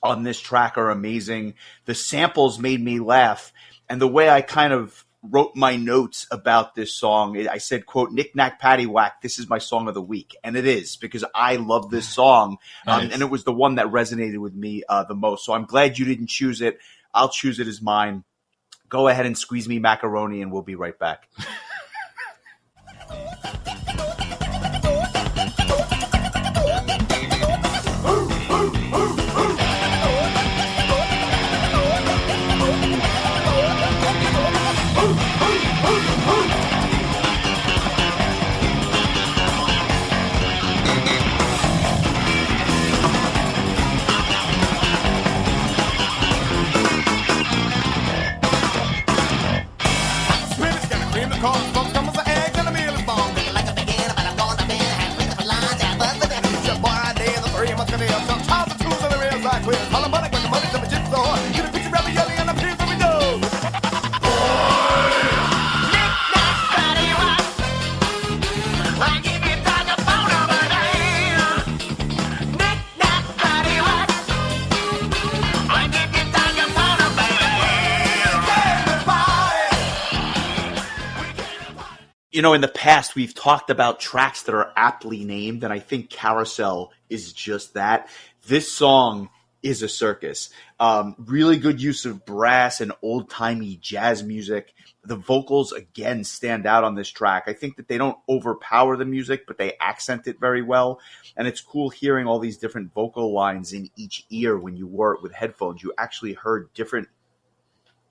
on this track are amazing. The samples made me laugh. And the way I kind of wrote my notes about this song, I said, quote, "Knick Knack Paddywhack, this is my song of the week." And it is, because I love this song. Nice. And it was the one that resonated with me the most. So I'm glad you didn't choose it. I'll choose it as mine. Go ahead and Squeeze Me Macaroni, and we'll be right back. You know, in the past, we've talked about tracks that are aptly named, and I think Carousel is just that. This song is a circus. Really good use of brass and old-timey jazz music. The vocals, again, stand out on this track. I think that they don't overpower the music, but they accent it very well. And it's cool hearing all these different vocal lines in each ear when you wore it with headphones. You actually heard different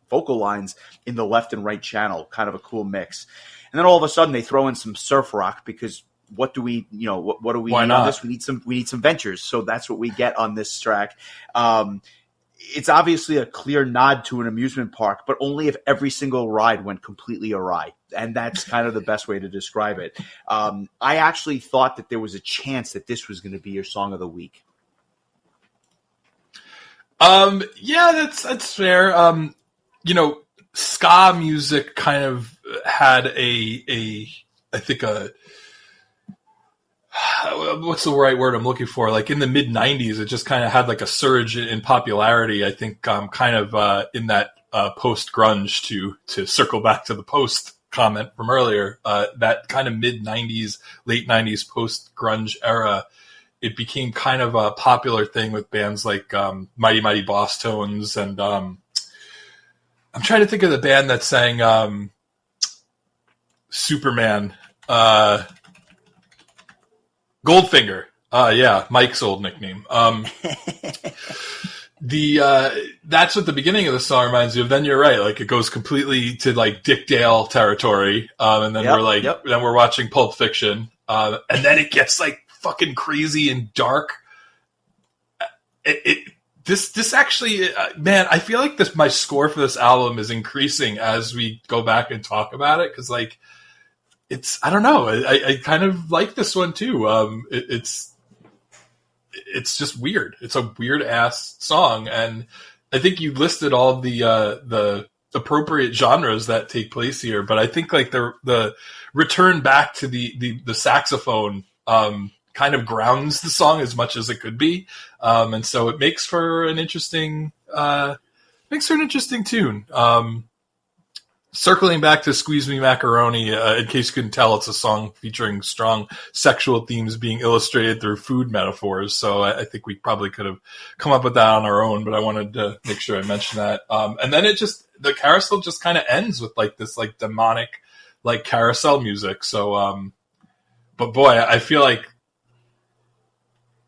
vocal lines in the left and right channel. Kind of a cool mix. And then all of a sudden they throw in some surf rock because what do we need on this? We need some ventures. So that's what we get on this track. It's obviously a clear nod to an amusement park, but only if every single ride went completely awry. And that's kind of the best way to describe it. I actually thought that there was a chance that this was going to be your song of the week. Yeah, that's fair. Ska music kind of had what's the right word I'm looking for? Like in the mid '90s, it just kind of had like a surge in popularity. I think kind of in that post grunge to circle back to the post comment from earlier. That kind of mid '90s, late '90s post grunge era. It became kind of a popular thing with bands like Mighty Mighty Boss Tones, and I'm trying to think of the band that sang Superman. Goldfinger. Yeah, Mike's old nickname. That's what the beginning of the song reminds you of. Then you're right, like it goes completely to like Dick Dale territory, and then then we're watching Pulp Fiction, and then it gets like fucking crazy and dark. This actually, man, I feel like my score for this album is increasing as we go back and talk about it, because like I don't know, I kind of like this one too. It's just weird. It's a weird ass song, and I think you listed all the appropriate genres that take place here. But I think like the return back to the saxophone kind of grounds the song as much as it could be, and so it makes for an interesting tune. Circling back to Squeeze Me Macaroni, in case you couldn't tell, it's a song featuring strong sexual themes being illustrated through food metaphors. So I think we probably could have come up with that on our own, but I wanted to make sure I mentioned that. And then the carousel just kind of ends with like this like demonic like carousel music. So, but boy, I feel like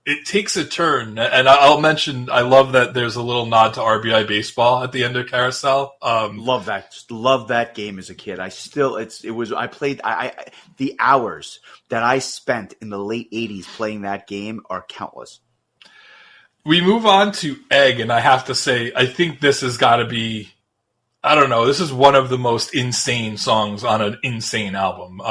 it takes a turn, and I'll mention I love that there's a little nod to RBI baseball at the end of Carousel. Love that game as a kid. The hours that I spent in the late 80s playing that game are countless. We move on to Egg, and I have to say, I think this has got to be, I don't know, this is one of the most insane songs on an insane album.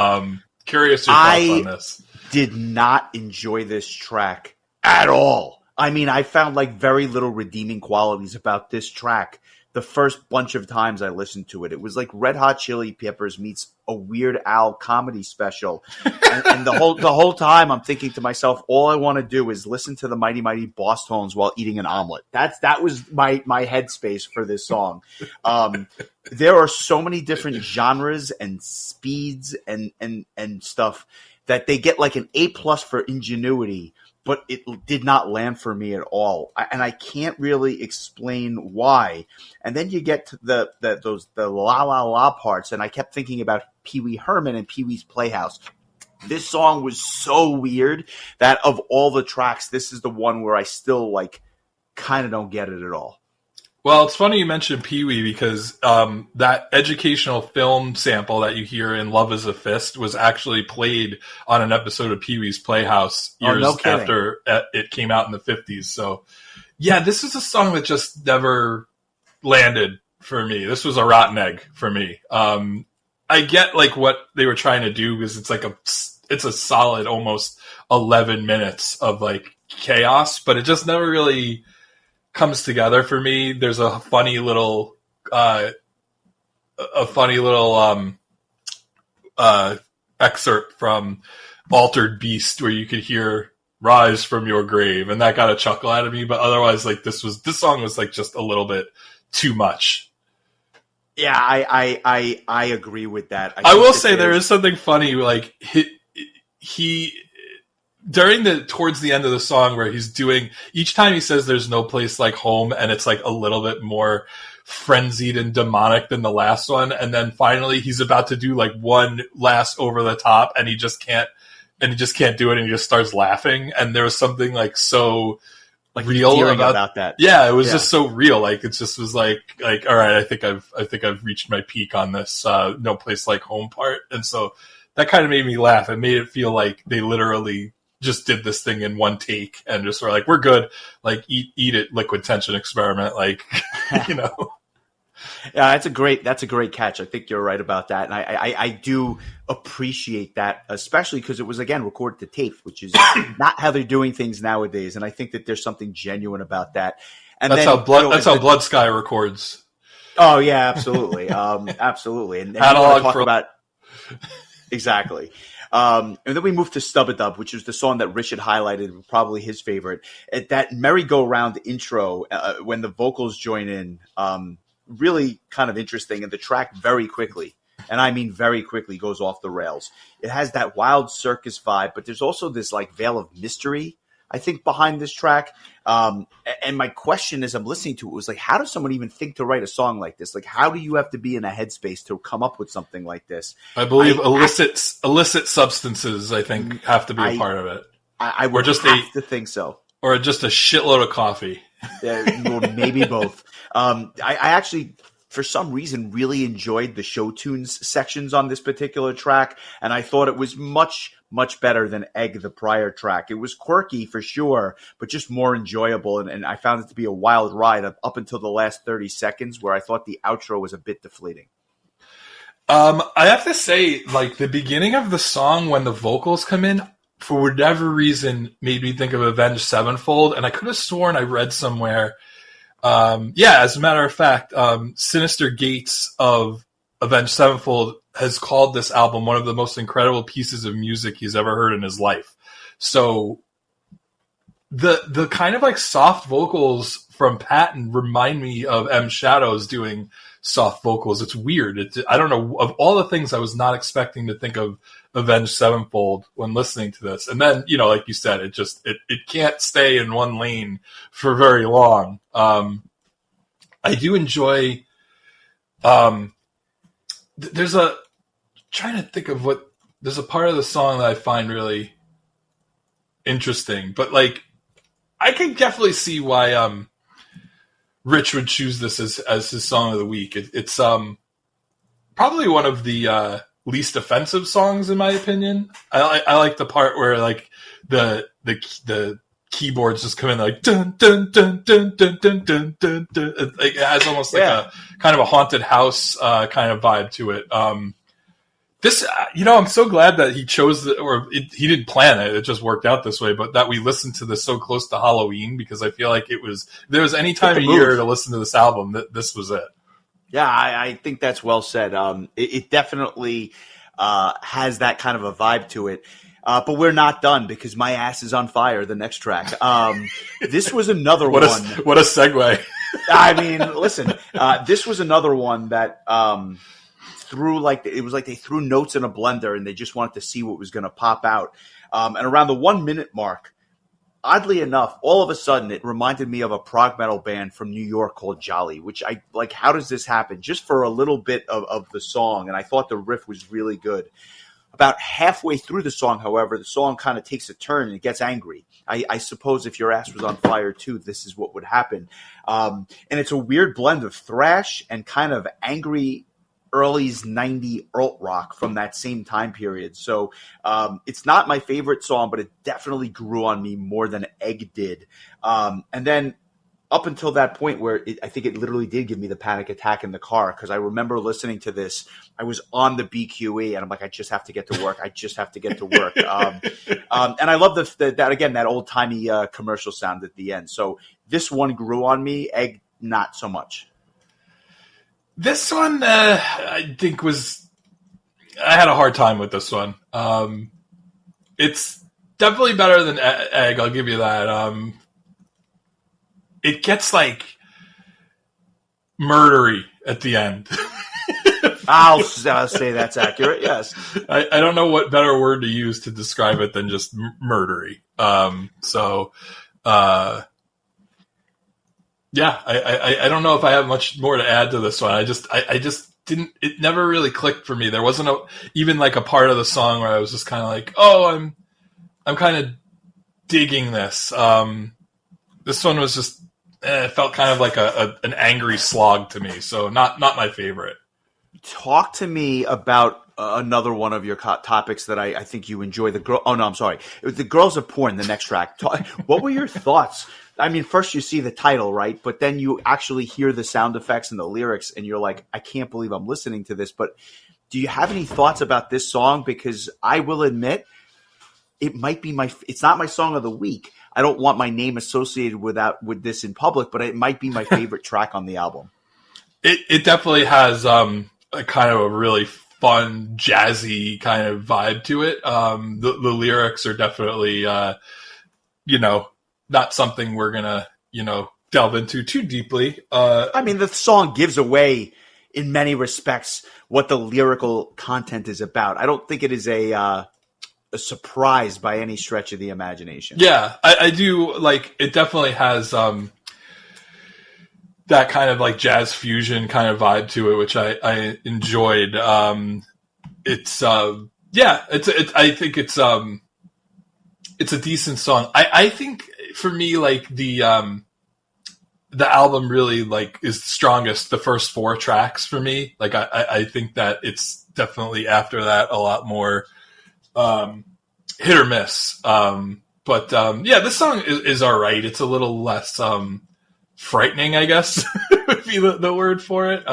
Curious your thoughts on this. Did not enjoy this track at all. I mean, I found like very little redeeming qualities about this track the first bunch of times I listened to it. It was like Red Hot Chili Peppers meets a Weird Al comedy special. and the whole time I'm thinking to myself, all I want to do is listen to the Mighty Mighty Boss Tones while eating an omelet. That was my headspace for this song. There are so many different genres and speeds and stuff that they get like an A+ for ingenuity, but it did not land for me at all. And I can't really explain why. And then you get to the la la la parts, and I kept thinking about Pee Wee Herman and Pee Wee's Playhouse. This song was so weird that of all the tracks, this is the one where I still like kind of don't get it at all. Well, it's funny you mentioned Pee-wee because that educational film sample that you hear in Love is a Fist was actually played on an episode of Pee-wee's Playhouse years after it came out in the 50s. So, yeah, this is a song that just never landed for me. This was a rotten egg for me. I get like what they were trying to do because it's a solid almost 11 minutes of like chaos, but it just never really comes together for me. There's a funny little excerpt from Altered Beast where you could hear "Rise from Your Grave," and that got a chuckle out of me. But otherwise, like this song was like just a little bit too much. Yeah, I agree with that. I will say there is something funny. Like he towards the end of the song where he's doing, each time he says there's no place like home, and it's like a little bit more frenzied and demonic than the last one. And then finally he's about to do like one last over the top and he just can't do it. And he just starts laughing. And there was something like so like real about that. Yeah. It was just so real. Like it just was like, all right, I think I've reached my peak on this, no place like home part. And so that kind of made me laugh. It made it feel like they literally just did this thing in one take and just were like, we're good. Like eat it, Liquid Tension Experiment. Like, you know. Yeah, that's a great catch. I think you're right about that. And I do appreciate that, especially because it was, again, recorded to tape, which is not how they're doing things nowadays. And I think that there's something genuine about that. And that's how Blood Sky records. Oh yeah, absolutely. Absolutely. And analog for about exactly. And then we moved to Stub-a-Dub, which is the song that Rich had highlighted, probably his favorite. That merry-go-round intro, when the vocals join in, really kind of interesting. And the track very quickly, and I mean very quickly, goes off the rails. It has that wild circus vibe, but there's also this like veil of mystery, I think, behind this track. And my question as I'm listening to it was like, how does someone even think to write a song like this? Like, how do you have to be in a headspace to come up with something like this? I believe illicit substances, I think, have to be a part of it. I would just have to think so. Or just a shitload of coffee. Or maybe both. I actually, for some reason, really enjoyed the show tunes sections on this particular track, and I thought it was much better than Egg, the prior track. It was quirky for sure, but just more enjoyable, and I found it to be a wild ride up until the last 30 seconds, where I thought the outro was a bit deflating. I have to say, like, the beginning of the song, when the vocals come in, for whatever reason, made me think of Avenged Sevenfold, and I could have sworn I read somewhere, as a matter of fact, Sinister Gates of Avenged Sevenfold has called this album one of the most incredible pieces of music he's ever heard in his life. So the kind of like soft vocals from Patton remind me of M. Shadows doing soft vocals. It's weird. I don't know. Of all the things I was not expecting to think of Avenged Sevenfold when listening to this. And then, like you said, it can't stay in one lane for very long. I do enjoy, there's a part of the song that I find really interesting, but like, I can definitely see why, Rich would choose this as his song of the week. It's probably one of the least offensive songs in my opinion. I like the part where like the keyboards just come in like dun dun dun dun dun dun dun dun dun. It has almost like a kind of a haunted house kind of vibe to it. This, I'm so glad that he chose he didn't plan it. It just worked out this way, but that we listened to this so close to Halloween, because I feel like if there was any time of year to listen to this album, this was it. Yeah, I think that's well said. It definitely has that kind of a vibe to it. But we're not done, because My Ass is on Fire, the next track. This was another one. What a segue. I mean, listen, this was another one that it was like they threw notes in a blender and they just wanted to see what was going to pop out. And around the 1 minute mark, oddly enough, all of a sudden it reminded me of a prog metal band from New York called Jolly, which I like. How does this happen? Just for a little bit of the song. And I thought the riff was really good. About halfway through the song, however, the song kind of takes a turn and it gets angry. I suppose if your ass was on fire too, this is what would happen. And it's a weird blend of thrash and kind of angry early 90s alt rock from that same time period. So it's not my favorite song, but it definitely grew on me more than Egg did. And then up until that point where I think it literally did give me the panic attack in the car, because I remember listening to this. I was on the BQE and I'm like, I just have to get to work. I just have to get to work. And I love that old timey commercial sound at the end. So this one grew on me. Egg, not so much. This one, I think I had a hard time with this one. It's definitely better than Egg, I'll give you that. It gets like murdery at the end. I'll say that's accurate, yes. I don't know what better word to use to describe it than just murdery. Yeah, I don't know if I have much more to add to this one. I just didn't. It never really clicked for me. There wasn't even like a part of the song where I was just kind of like, oh, I'm kind of digging this. This one was just it felt kind of like an angry slog to me. So not my favorite. Talk to me about another one of your topics that I think you enjoy. The Girls of Porn, the next track. What were your thoughts? I mean, first you see the title, right? But then you actually hear the sound effects and the lyrics, and you're like, I can't believe I'm listening to this. But do you have any thoughts about this song? Because I will admit, it might be it's not my song of the week. I don't want my name associated with this in public, but it might be my favorite track on the album. It definitely has a kind of a really fun, jazzy kind of vibe to it. The lyrics are definitely, not something we're gonna, delve into too deeply. I mean, the song gives away, in many respects, what the lyrical content is about. I don't think it is a surprise by any stretch of the imagination. Yeah, I do like. It definitely has that kind of like jazz fusion kind of vibe to it, which I enjoyed. I think it's a decent song. I think for me, like the album really like is strongest the first 4 tracks for me. Like I think that it's definitely after that a lot more hit or miss. This song is all right. It's a little less frightening, I guess would be the word for it.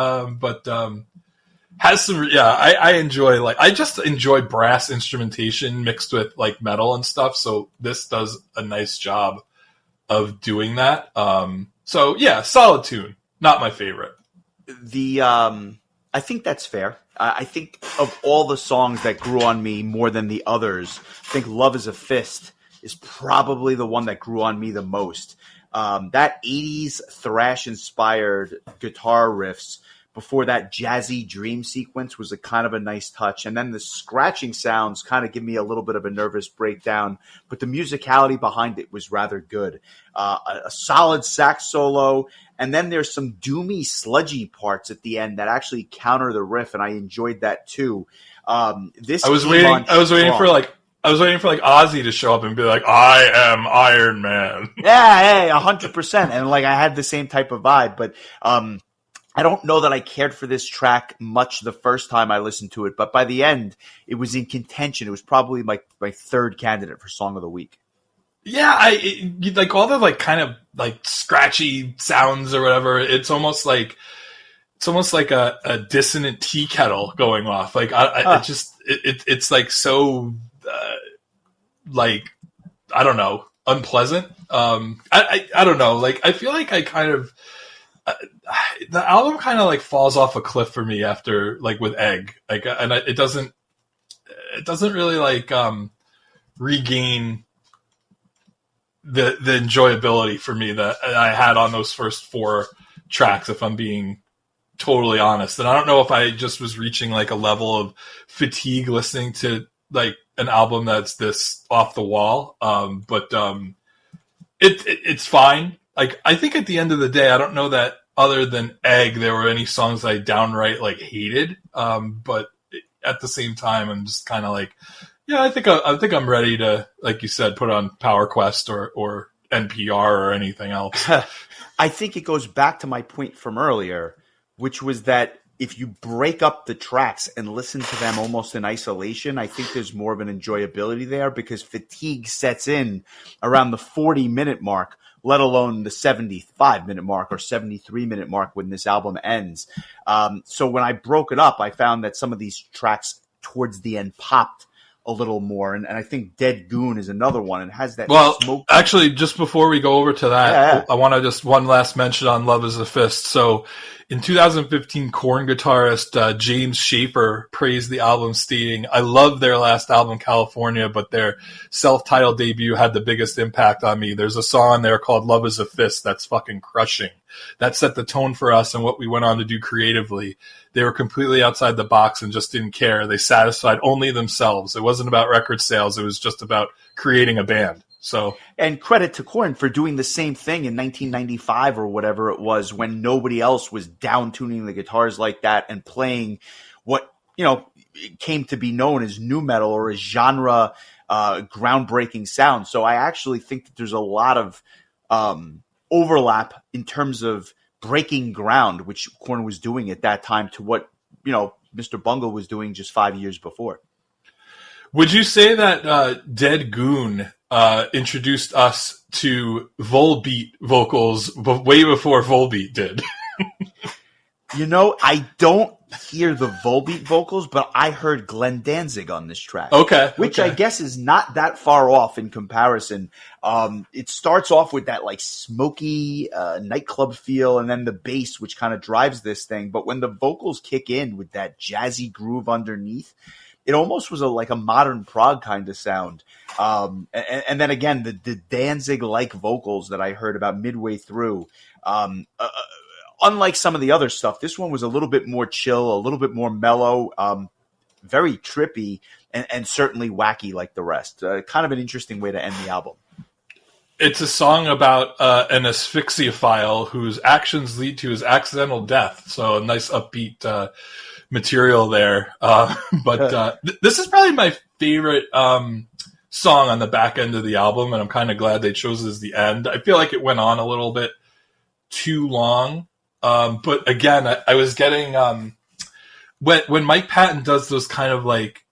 Has some, I enjoy, like, I just enjoy brass instrumentation mixed with like metal and stuff. So this does a nice job of doing that. Solid tune. Not my favorite. I think that's fair. I think of all the songs that grew on me more than the others, I think Love is a Fist is probably the one that grew on me the most. That 80s thrash-inspired guitar riffs before that jazzy dream sequence was a kind of a nice touch. And then the scratching sounds kind of give me a little bit of a nervous breakdown, but the musicality behind it was rather good. A solid sax solo, and then there's some doomy, sludgy parts at the end that actually counter the riff, and I enjoyed that too. I was waiting for Ozzy to show up and be like, "I am Iron Man." Yeah, hey, 100%. And like I had the same type of vibe, but I don't know that I cared for this track much the first time I listened to it, but by the end, it was in contention. It was probably my third candidate for Song of the Week. Yeah, like all the like kind of like scratchy sounds or whatever. It's almost like a dissonant tea kettle going off. Like it's like so like I don't know, unpleasant. I don't know. Like I feel like I kind of. The album kind of like falls off a cliff for me after like with Egg, like, and it doesn't really like regain the enjoyability for me that I had on those first 4 tracks, if I'm being totally honest. And I don't know if I just was reaching like a level of fatigue listening to like an album that's this off the wall, but it's fine. Like, I think at the end of the day, I don't know that other than Egg, there were any songs I downright like hated. But at the same time, I'm just kind of like, yeah, I think I'm ready to, like you said, put on Power Quest or NPR or anything else. I think it goes back to my point from earlier, which was that if you break up the tracks and listen to them almost in isolation, I think there's more of an enjoyability there because fatigue sets in around the 40-minute mark, let alone the 75-minute mark or 73-minute mark when this album ends. So when I broke it up, I found that some of these tracks towards the end popped a little more. And I think Dead Goon is another one and has that smoke. Actually, just before we go over to that, I want to just one last mention on Love is a Fist. So in 2015, Korn guitarist James Schaefer praised the album, stating, "I love their last album, California, but their self-titled debut had the biggest impact on me. There's a song on there called Love is a Fist that's fucking crushing. That set the tone for us and what we went on to do creatively. They were completely outside the box and just didn't care. They satisfied only themselves. It wasn't about record sales. It was just about creating a band." So, and credit to Korn for doing the same thing in 1995 or whatever it was when nobody else was down tuning the guitars like that and playing what, came to be known as nu metal or a genre groundbreaking sound. So I actually think that there's a lot of overlap in terms of breaking ground, which Korn was doing at that time to what, Mr. Bungle was doing just 5 years before. Would you say that Dead Goon introduced us to Volbeat vocals way before Volbeat did? I don't hear the Volbeat vocals, but I heard Glenn Danzig on this track. Okay. Which I guess is not that far off in comparison. It starts off with that like smoky nightclub feel, and then the bass, which kind of drives this thing. But when the vocals kick in with that jazzy groove underneath, it almost was like a modern prog kind of sound. And then again, the Danzig-like vocals that I heard about midway through, unlike some of the other stuff, this one was a little bit more chill, a little bit more mellow, very trippy, and certainly wacky like the rest. Kind of an interesting way to end the album. It's a song about an asphyxiophile whose actions lead to his accidental death. So a nice upbeat material there. This is probably my favorite song on the back end of the album, and I'm kind of glad they chose it as the end. I feel like it went on a little bit too long. But again, I was getting when Mike Patton does those kind of like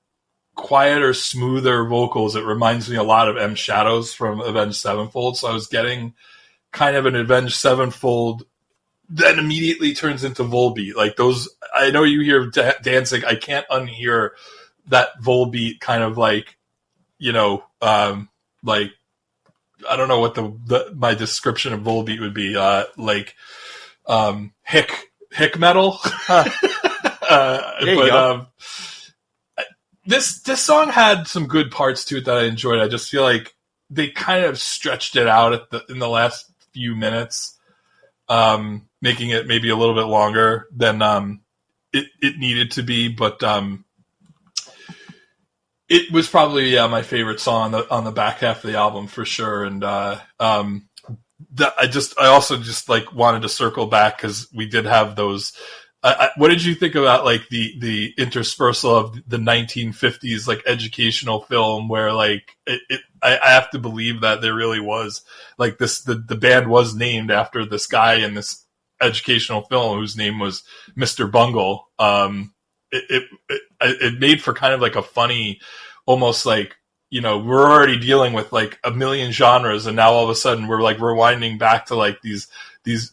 quieter, smoother vocals, it reminds me a lot of M. Shadows from Avenged Sevenfold. So I was getting kind of an Avenged Sevenfold, then immediately turns into Volbeat. Like those, I know you hear Danzig, I can't unhear that Volbeat kind of like, like I don't know what my description of Volbeat would be, like hick metal. This song had some good parts to it that I enjoyed. I just feel like they kind of stretched it out in the last few minutes, making it maybe a little bit longer than it needed to be. But it was probably my favorite song on the back half of the album for sure. And I also just like wanted to circle back because we did have those. What did you think about like the interspersal of the 1950s like educational film where like I have to believe that there really was like this the band was named after this guy in this educational film whose name was Mr. Bungle. It made for kind of like a funny, almost like, we're already dealing with like a million genres, and now all of a sudden we're like rewinding back to like these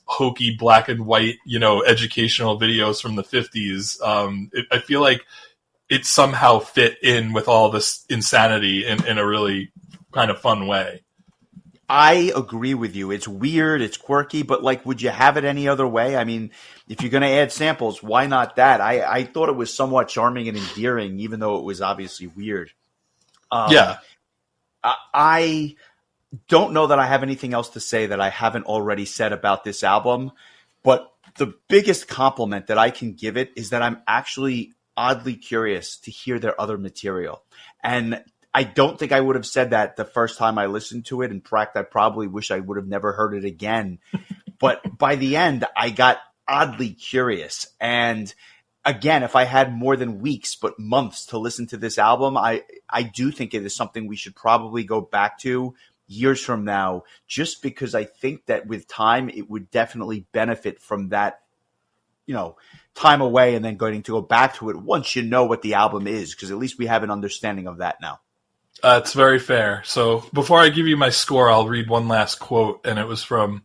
hokey black and white, educational videos from the 50s. I feel like it somehow fit in with all this insanity in a really kind of fun way. I agree with you. It's weird, it's quirky, but like, would you have it any other way? I mean, if you're going to add samples, why not that? I thought it was somewhat charming and endearing, even though it was obviously weird. Yeah. I don't know that I have anything else to say that I haven't already said about this album, but the biggest compliment that I can give it is that I'm actually oddly curious to hear their other material. And I don't think I would have said that the first time I listened to it. In fact, I probably wish I would have never heard it again. But by the end, I got oddly curious. And again, if I had more than weeks but months to listen to this album, I do think it is something we should probably go back to years from now, just because I think that with time, it would definitely benefit from that, time away and then going to go back to it once you know what the album is, because at least we have an understanding of that now. It's very fair. So before I give you my score, I'll read one last quote, and it was from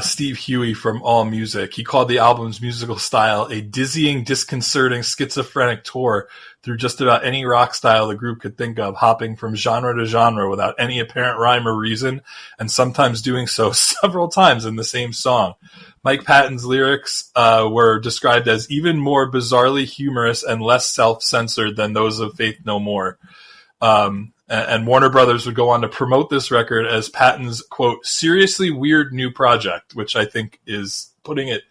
Steve Huey from AllMusic. He called the album's musical style a dizzying, disconcerting, schizophrenic tour through just about any rock style the group could think of, hopping from genre to genre without any apparent rhyme or reason, and sometimes doing so several times in the same song. Mike Patton's lyrics were described as even more bizarrely humorous and less self-censored than those of Faith No More. And Warner Brothers would go on to promote this record as Patton's, quote, seriously weird new project, which I think is putting it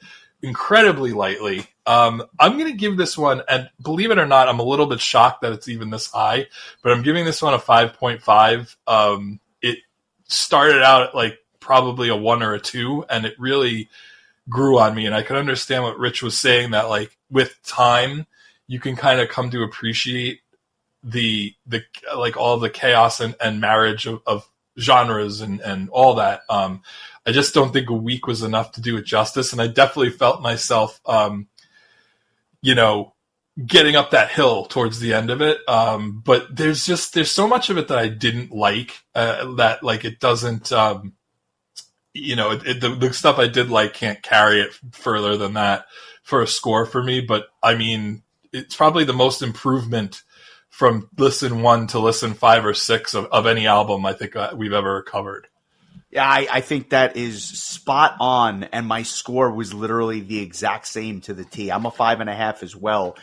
incredibly lightly. I'm going to give this one, and believe it or not, I'm a little bit shocked that it's even this high, but I'm giving this one a 5.5. It started out at like probably a 1 or a 2, and it really grew on me. And I could understand what Rich was saying, that like with time, you can kind of come to appreciate the like all the chaos and marriage of genres and all that. I just don't think a week was enough to do it justice, and I definitely felt myself getting up that hill towards the end of it. But there's so much of it that I didn't like, that like it doesn't the stuff I did like can't carry it further than that for a score for me. But I mean, it's probably the most improvement from listen 1 to listen 5 or 6 of any album I think we've ever covered. Yeah, I think that is spot on, and my score was literally the exact same to the T. I'm a 5.5 as well.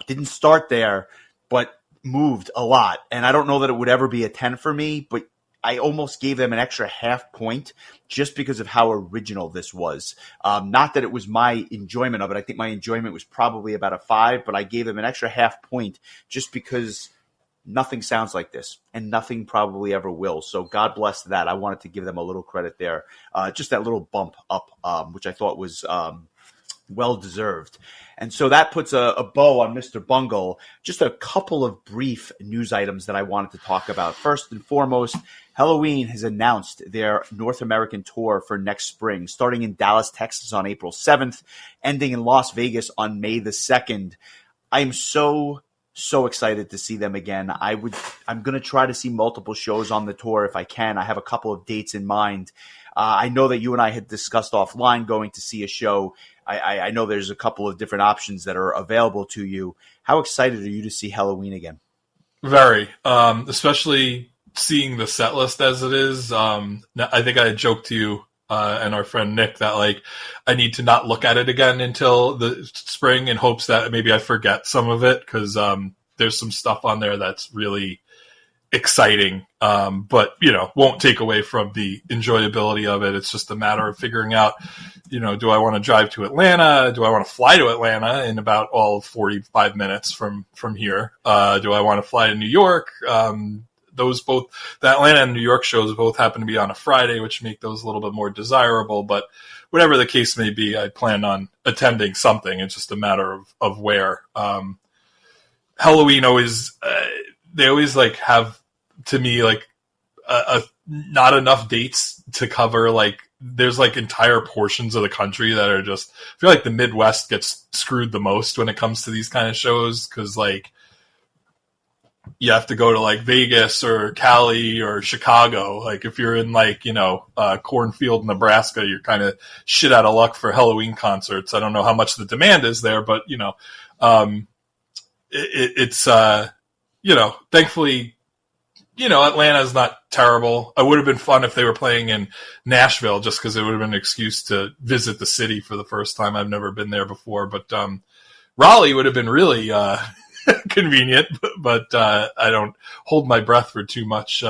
Didn't start there, but moved a lot. And I don't know that it would ever be a 10 for me, but I almost gave them an extra half point just because of how original this was. Not that it was my enjoyment of it. I think my enjoyment was probably about a 5, but I gave them an extra half point just because nothing sounds like this, and nothing probably ever will. So God bless that. I wanted to give them a little credit there. Just that little bump up, which I thought was well-deserved. And so that puts a bow on Mr. Bungle. Just a couple of brief news items that I wanted to talk about. First and foremost, Helloween has announced their North American tour for next spring, starting in Dallas, Texas on April 7th, ending in Las Vegas on May the 2nd. I am so excited to see them again. I'm going to try to see multiple shows on the tour if I can. I have a couple of dates in mind. I know that you and I had discussed offline going to see a show. I know there's a couple of different options that are available to you. How excited are you to see Helloween again? Very, especially seeing the set list as it is. I think I had joked to you and our friend Nick that like I need to not look at it again until the spring in hopes that maybe I forget some of it, because there's some stuff on there that's really exciting, but won't take away from the enjoyability of it. It's just a matter of figuring out, do I want to drive to Atlanta? Do I want to fly to Atlanta in about all of 45 minutes from here? Do I want to fly to New York? Those both, the Atlanta and New York shows both happen to be on a Friday, which make those a little bit more desirable. But whatever the case may be, I plan on attending something. It's just a matter of where. Helloween always, they always like have, to me, like not enough dates to cover. Like there's like entire portions of the country that are just, I feel like the Midwest gets screwed the most when it comes to these kind of shows, because like you have to go to like Vegas or Cali or Chicago. Like if you're in like, Cornfield, Nebraska, you're kind of shit out of luck for Helloween concerts. I don't know how much the demand is there, but it's thankfully, Atlanta's not terrible. It would have been fun if they were playing in Nashville, just because it would have been an excuse to visit the city for the first time. I've never been there before, but Raleigh would have been really convenient, but I don't hold my breath for too much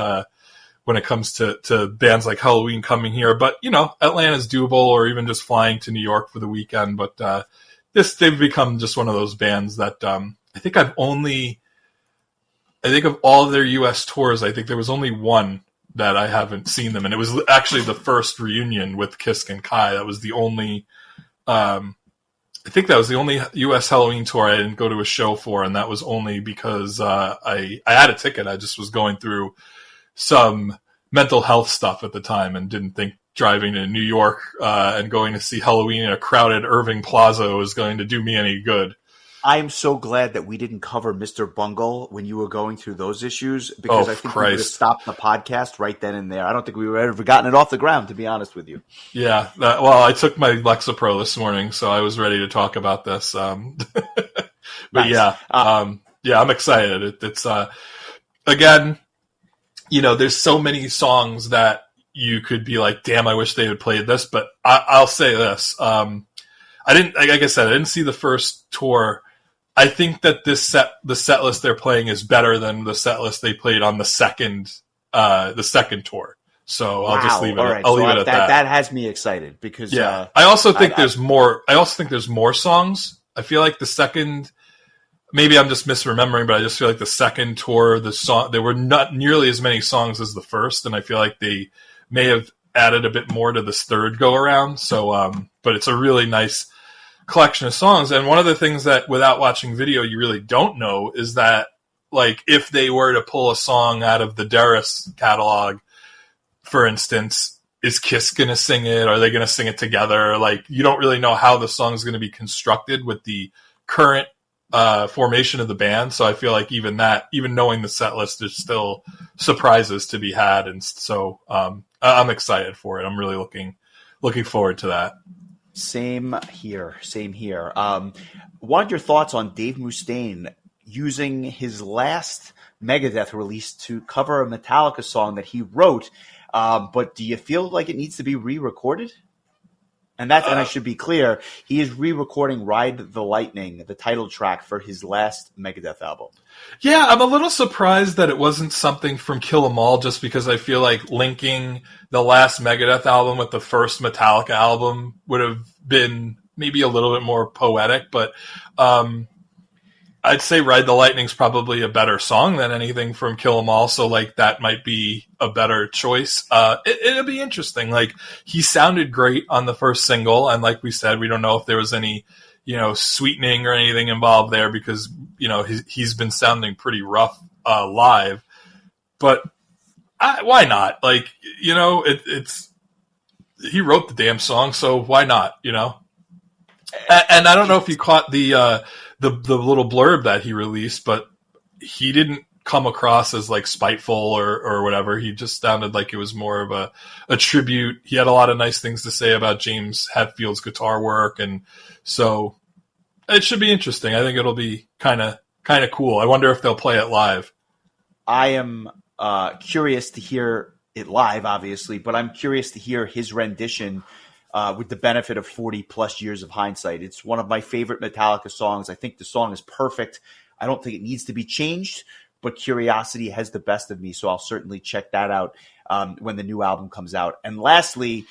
when it comes to bands like Helloween coming here. But, Atlanta's doable, or even just flying to New York for the weekend. But they've become just one of those bands that I think of all of their U.S. tours, I think there was only one that I haven't seen them. And it was actually the first reunion with Kisk and Kai. That was the only, I think that was the only U.S. Helloween tour I didn't go to a show for. And that was only because I had a ticket. I just was going through some mental health stuff at the time and didn't think driving to New York and going to see Helloween in a crowded Irving Plaza was going to do me any good. I am so glad that we didn't cover Mr. Bungle when you were going through those issues, because I think we would have stopped the podcast right then and there. I don't think we would have ever gotten it off the ground, to be honest with you. Yeah. I took my Lexapro this morning, so I was ready to talk about this. But nice. Yeah, I'm excited. It's again, there's so many songs that you could be like, damn, I wish they had played this. But I'll say this. I didn't, like I said, I didn't see the first tour. I think that the set list they're playing is better than the set list they played on the second tour. So I'll just leave it. Right. I'll leave it at that. That has me excited because I also think there's more. I also think there's more songs. I feel like the second, maybe I'm just misremembering, but I just feel like the second tour, there were not nearly as many songs as the first, and I feel like they may have added a bit more to this third go around. So, but it's a really nice collection of songs. And one of the things that without watching video you really don't know is that, like, if they were to pull a song out of the Darius catalog, for instance, is Kiss going to sing it? Are they going to sing it together? Like, you don't really know how the song's going to be constructed with the current formation of the band. So I feel like even knowing the set list, there's still surprises to be had. And so I'm excited for it. I'm really looking forward to that. Same here. Wanted your thoughts on Dave Mustaine using his last Megadeth release to cover a Metallica song that he wrote. But do you feel like it needs to be re-recorded? And I should be clear, he is re-recording Ride the Lightning, the title track for his last Megadeth album. Yeah, I'm a little surprised that it wasn't something from Kill 'Em All, just because I feel like linking the last Megadeth album with the first Metallica album would have been maybe a little bit more poetic, but I'd say Ride the Lightning's probably a better song than anything from Kill 'Em All, so like that might be a better choice. It'll be interesting. Like, he sounded great on the first single, and like we said, we don't know if there was any, sweetening or anything involved there, because, he's been sounding pretty rough live. But why not? Like, it's he wrote the damn song, so why not? And I don't know if you caught the little blurb that he released, but he didn't come across as like spiteful or whatever. He just sounded like it was more of a tribute. He had a lot of nice things to say about James Hetfield's guitar work, and so it should be interesting. I think it'll be kind of cool. I wonder if they'll play it live. I am curious to hear it live, obviously, but I'm curious to hear his rendition with the benefit of 40 plus years of hindsight. It's one of my favorite Metallica songs. I think the song is perfect. I don't think it needs to be changed, but curiosity has the best of me. So I'll certainly check that out when the new album comes out. And lastly,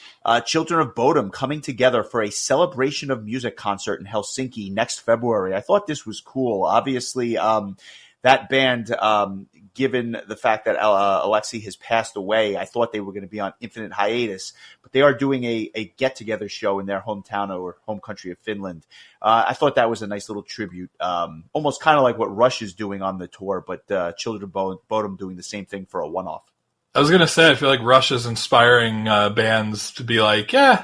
Children of Bodom coming together for a Celebration of Music concert in Helsinki next February. I thought this was cool. Obviously, that band, given the fact that Alexi has passed away, I thought they were going to be on infinite hiatus, but they are doing a get-together show in their hometown or home country of Finland. I thought that was a nice little tribute, almost kind of like what Rush is doing on the tour, but Children of Bodom doing the same thing for a one-off. I was going to say, I feel like Rush is inspiring bands to be like, yeah,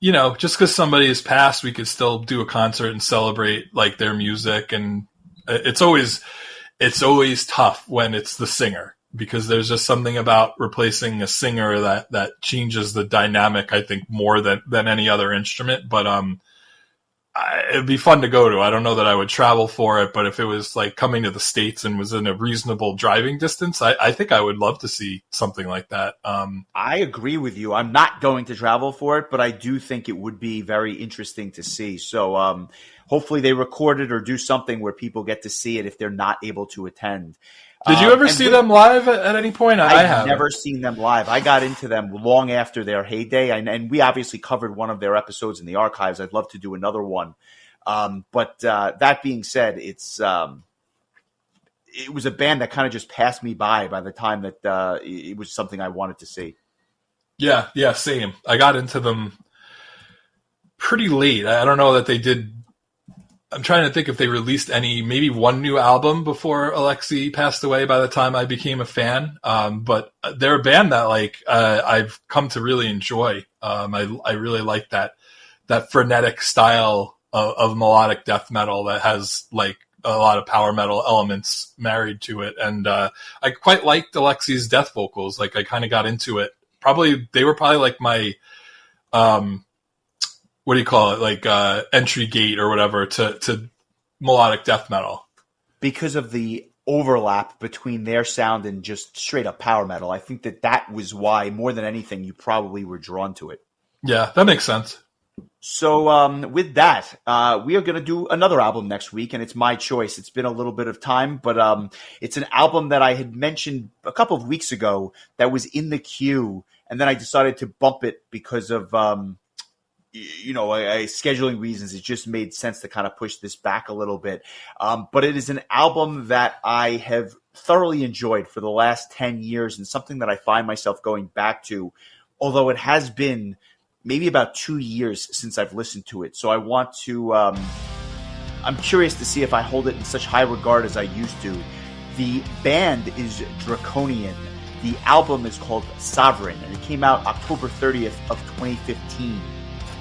just because somebody has passed, we could still do a concert and celebrate like their music. And it's always tough when it's the singer, because there's just something about replacing a singer that changes the dynamic, I think, more than any other instrument. But it'd be fun to go to. I don't know that I would travel for it, but if it was like coming to the States and was in a reasonable driving distance, I think I would love to see something like that. I agree with you. I'm not going to travel for it, but I do think it would be very interesting to see. So hopefully they record it or do something where people get to see it if they're not able to attend. Did you ever see them live at any point? I have never seen them live. I got into them long after their heyday, and we obviously covered one of their episodes in the archives. I'd love to do another one. But that being said, it was a band that kind of just passed me by the time that it was something I wanted to see. Yeah, same. I got into them pretty late. I don't know that they did. I'm trying to think if they released maybe one new album before Alexi passed away by the time I became a fan. But they're a band that I've come to really enjoy. I really like that frenetic style of melodic death metal that has like a lot of power metal elements married to it. And I quite liked Alexi's death vocals. Like, I kind of got into it. They were probably like my what do you call it? Like entry gate or whatever to melodic death metal. Because of the overlap between their sound and just straight up power metal. I think that was why, more than anything, you probably were drawn to it. Yeah, that makes sense. So with that, we are going to do another album next week, and it's my choice. It's been a little bit of time, but it's an album that I had mentioned a couple of weeks ago that was in the queue, and then I decided to bump it because of scheduling reasons. It just made sense to kind of push this back a little bit. But it is an album that I have thoroughly enjoyed for the last 10 years and something that I find myself going back to, although it has been maybe about 2 years since I've listened to it. So I want to, I'm curious to see if I hold it in such high regard as I used to. The band is Draconian. The album is called Sovereign, and it came out October 30th of 2015.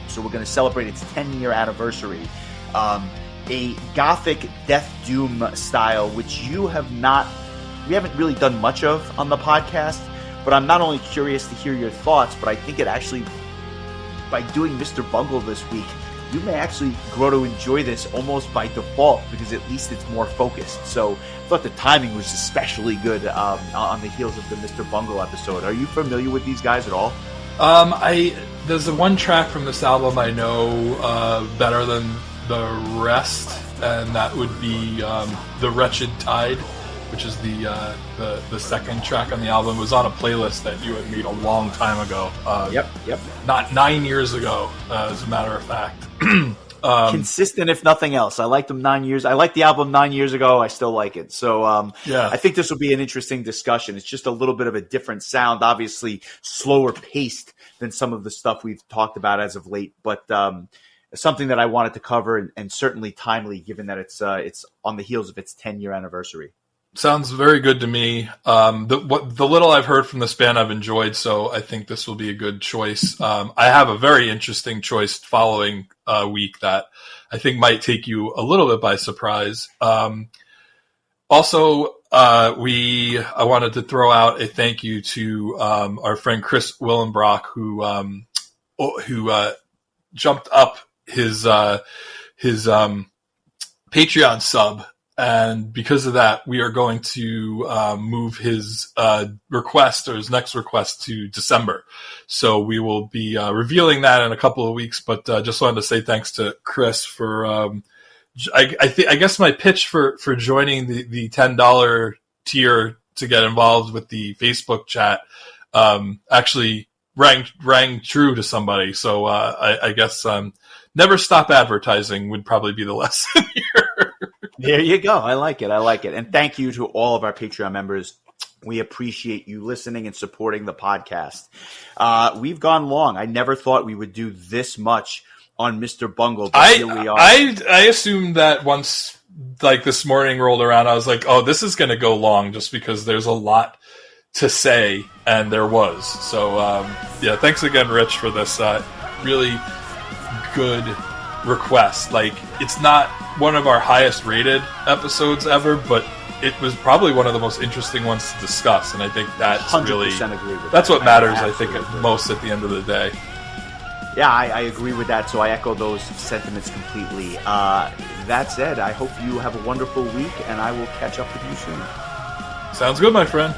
So we're going to celebrate its 10-year anniversary. a gothic death doom style, which we haven't really done much of on the podcast. But I'm not only curious to hear your thoughts, but I think it actually, by doing Mr. Bungle this week, you may actually grow to enjoy this almost by default, because at least it's more focused. So I thought the timing was especially good on the heels of the Mr. Bungle episode. Are you familiar with these guys at all? There's the one track from this album I know better than the rest, and that would be The Wretched Tide, which is the second track on the album. It was on a playlist that you had made a long time ago. Yep. Not 9 years ago, as a matter of fact. Consistent, if nothing else. I liked them 9 years. I liked the album 9 years ago. I still like it. So I think this will be an interesting discussion. It's just a little bit of a different sound, obviously slower paced than some of the stuff we've talked about as of late, but something that I wanted to cover, and certainly timely, given that it's on the heels of its 10-year anniversary. Sounds very good to me. The little I've heard from this band I've enjoyed, so I think this will be a good choice. I have a very interesting choice following week that I think might take you a little bit by surprise. Also, I wanted to throw out a thank you to our friend Chris Willenbrock, who jumped up his Patreon sub. And because of that, we are going to move his request, or his next request, to December. So we will be revealing that in a couple of weeks. But just wanted to say thanks to Chris for, I guess my pitch for joining the $10 tier to get involved with the Facebook chat actually rang true to somebody. So I guess never stop advertising would probably be the lesson here. There you go. I like it. And thank you to all of our Patreon members. We appreciate you listening and supporting the podcast. We've gone long. I never thought we would do this much on Mr. Bungle, but here we are. I assumed that once, like, this morning rolled around, I was like, oh, this is going to go long, just because there's a lot to say, and there was. So, yeah, thanks again, Rich, for this really good request. Like, it's not one of our highest rated episodes ever, but it was probably one of the most interesting ones to discuss, and I think that's really that's what matters. I think most at the end of the day. Yeah, I agree with that. So I echo those sentiments completely. That said, I hope you have a wonderful week, and I will catch up with you soon. Sounds good, my friend.